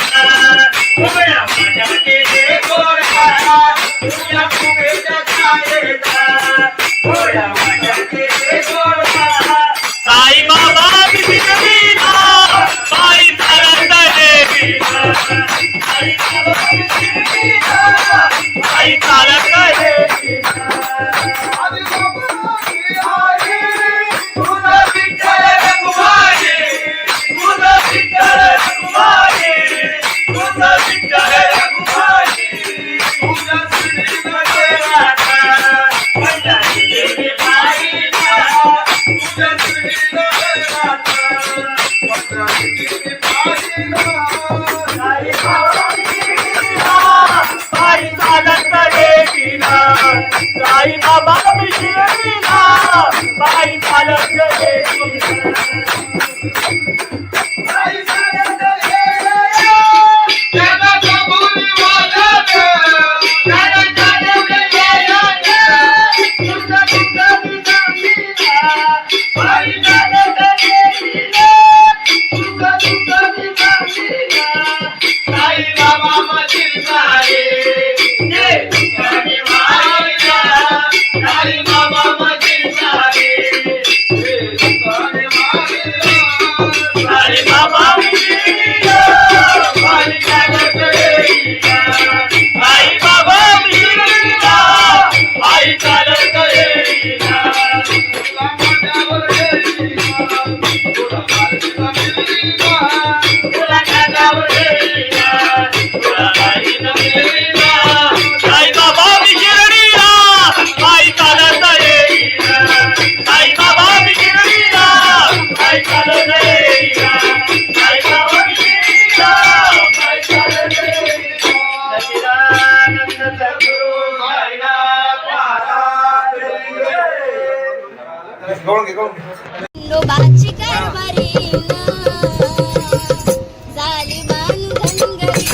उभ्या माझ्या केले गोडा, तुझ्या कुबेच्या छायेत उभ्या माझ्या केले गोडा. साई बाबा मी शिर्डीला पायी चालत येईना. साई बाबा मी शिर्डीला पायी चालत येईना. तुझं विठ्ठल रखुमाई, तुझं विठ्ठल रखुमाई, तुझं विठ्ठल रखुमाई. तुझ्या शिर्डीमध्ये राहता माझ्या शिर्डी बाईला, तुझ्या शिर्डीमध्ये राहता माझ्या शिर्डी बाईला. साई बाबा मी शिर्डीला पायी चालत येईना. साई बाबा मी शिर्डीला पायी चालत येईना. पायी चालत येईना. त्याला कबुली वाजत, त्याला चालवलं येईना. तुझं तुझं मी सांगीना. पायी चालत येईना. तुझं तुझं मी सांगीना. साई बाबा मधील सारे जे दुःखाने मारिला. साई बाबा मधील सारे जे दुःखाने मारिला. साई बाबा मी शिर्डीला पायी चालत येईना. साई बाबा मी शिर्डीला पायी चालत येईना. तुला माझ्यावर येईना, तुला माझ्यावर येईना, तुला माझ्यावर येईना, तुला माझ्यावर येईना. साई बाबा मी शिर्डीला पायी चालत येईना. साई बाबा मी शिर्डीला पायी चालत येईना. साई बाबा मी शिर्डीला पायी चालत येईना. सच्चिदानंद सद्गुरु साईनाथ महाराज की जय. खंडोबाची कारभारी झाली बांधनगरी.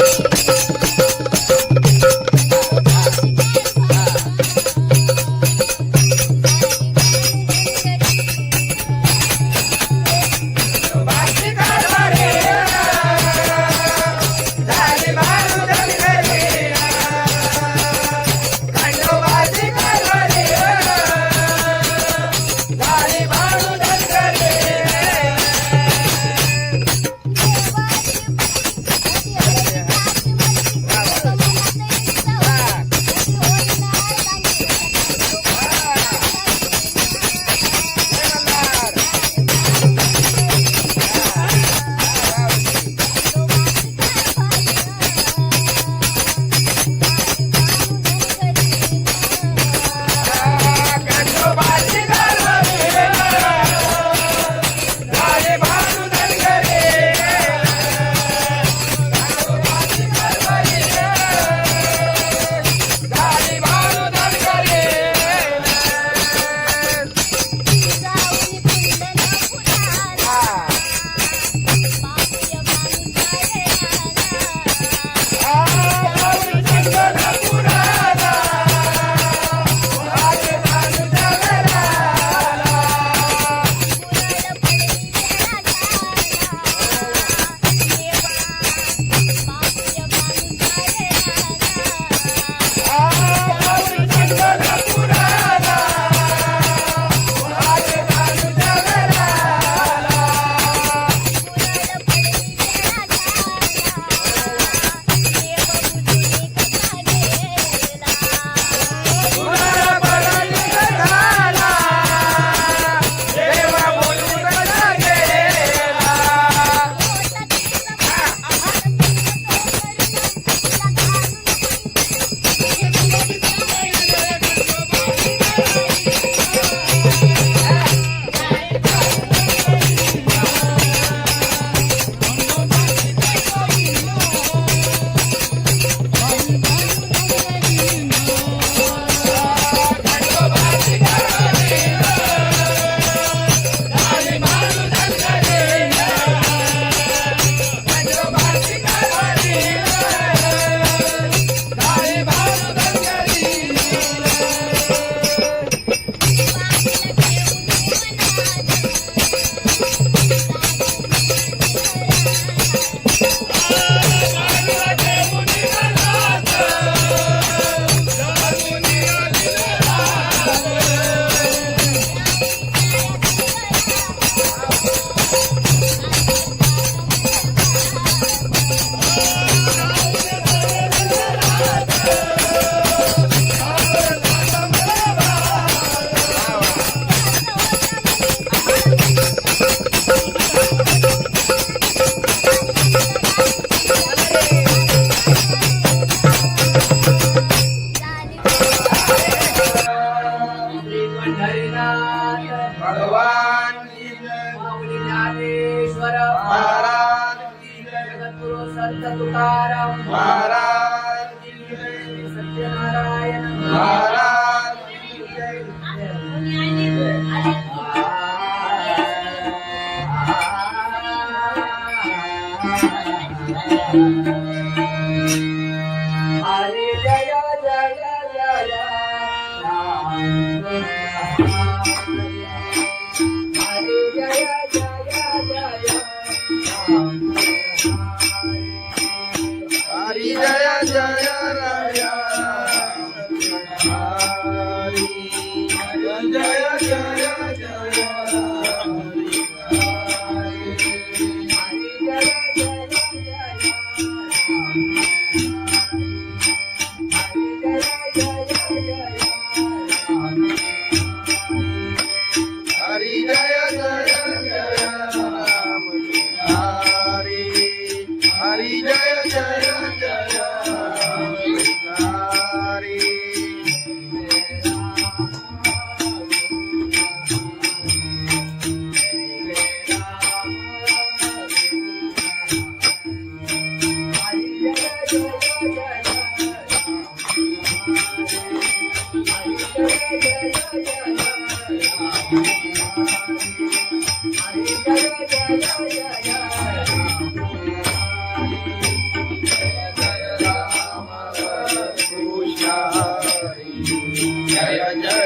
तुकाराम महाराज की जय, सत्यनारायण महाराज की जय. हरे जय जय जय राम हरे जय जय जय राम हरी जय जय राया हरी जय जय जय हरी जय जय जय राम हरी हरी जय जय जय राम हरी जय जय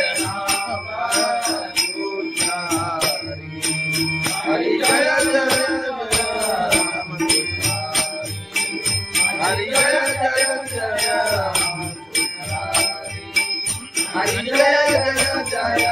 राम कृष्ण हरि जय जय राम हरि जय जय जय राम हरि जय जय जय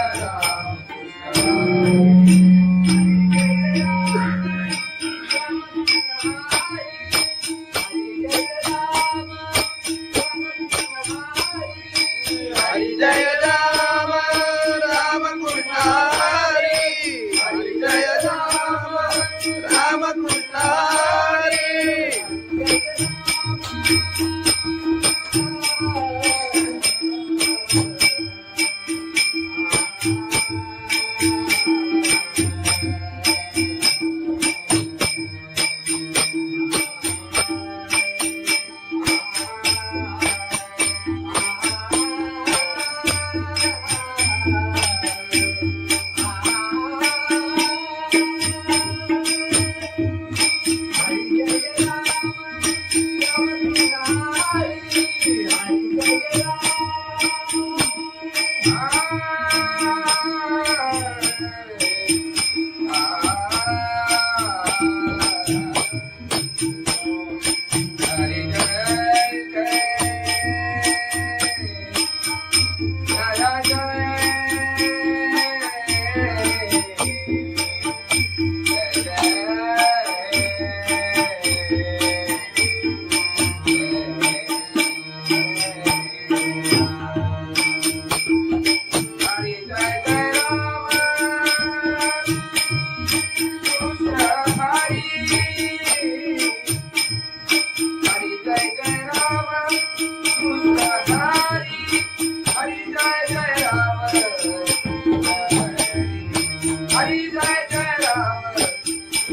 राम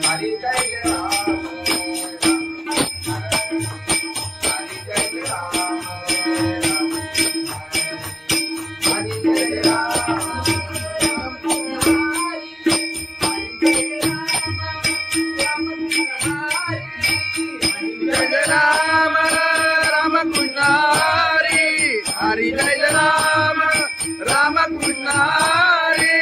हरि जय राम राम कृष्ण हरि हरि जय राम राम कृष्ण हरि हरि जय राम राम कृष्ण हरि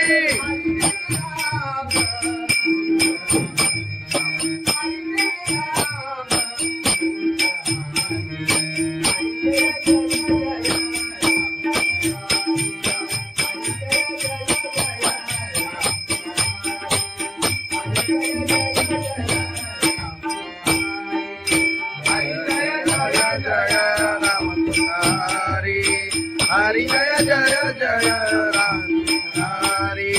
हरि जय जय जय राम हरि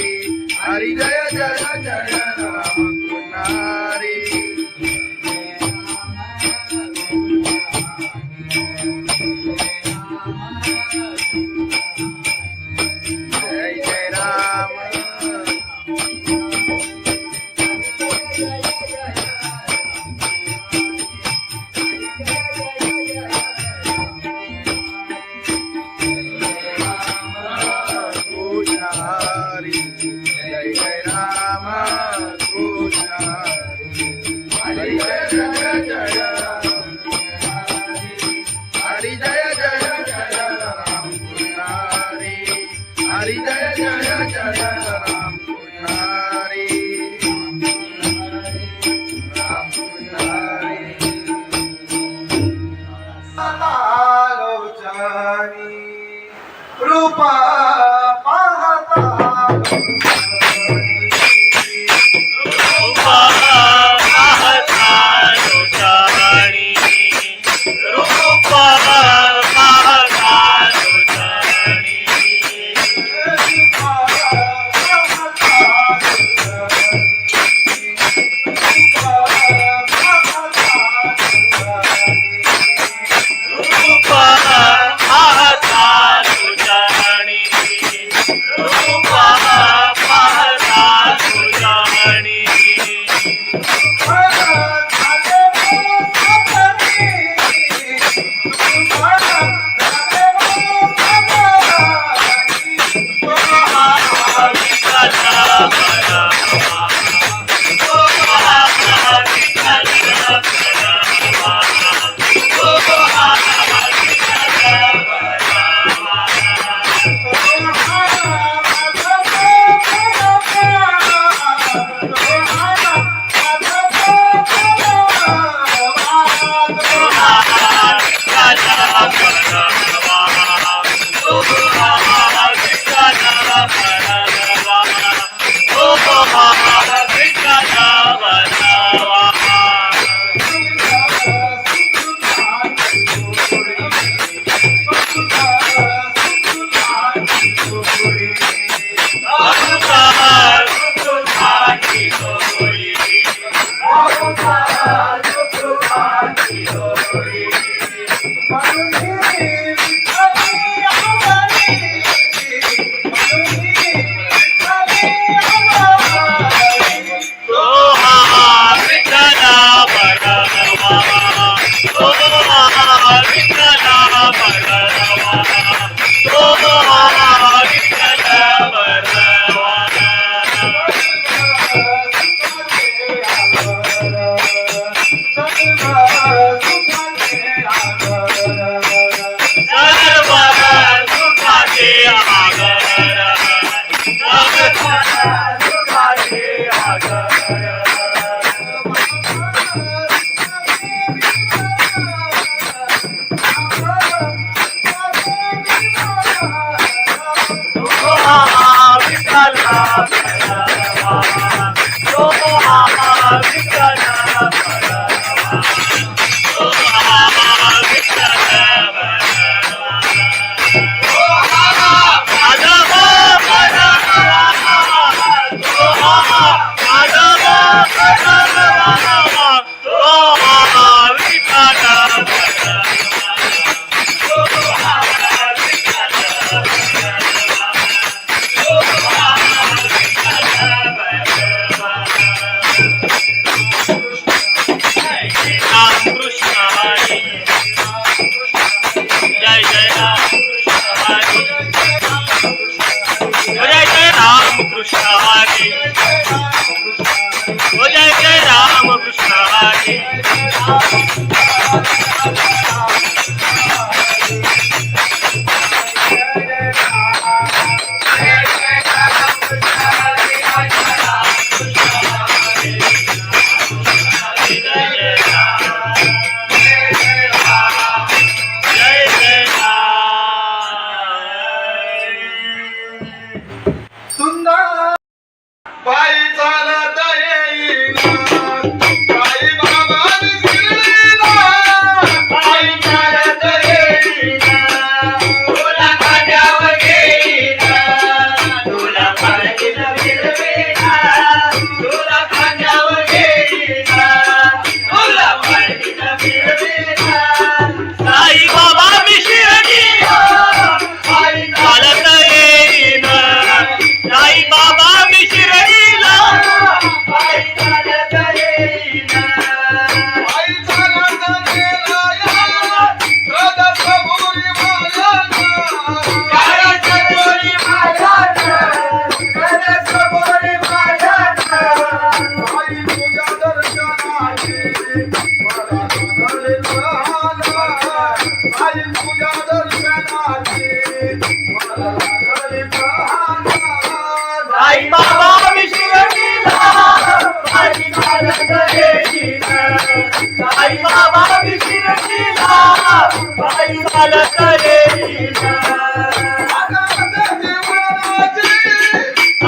हरि जय जय जय राम हरि जय जय राम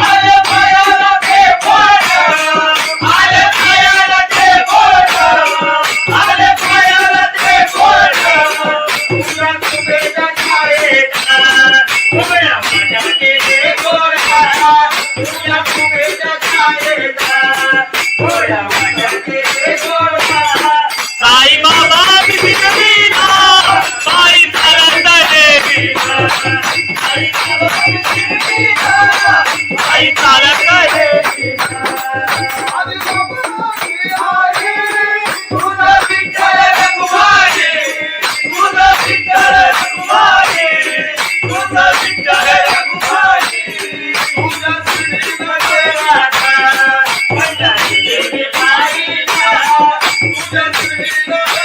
आई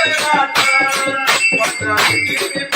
रात पत्राची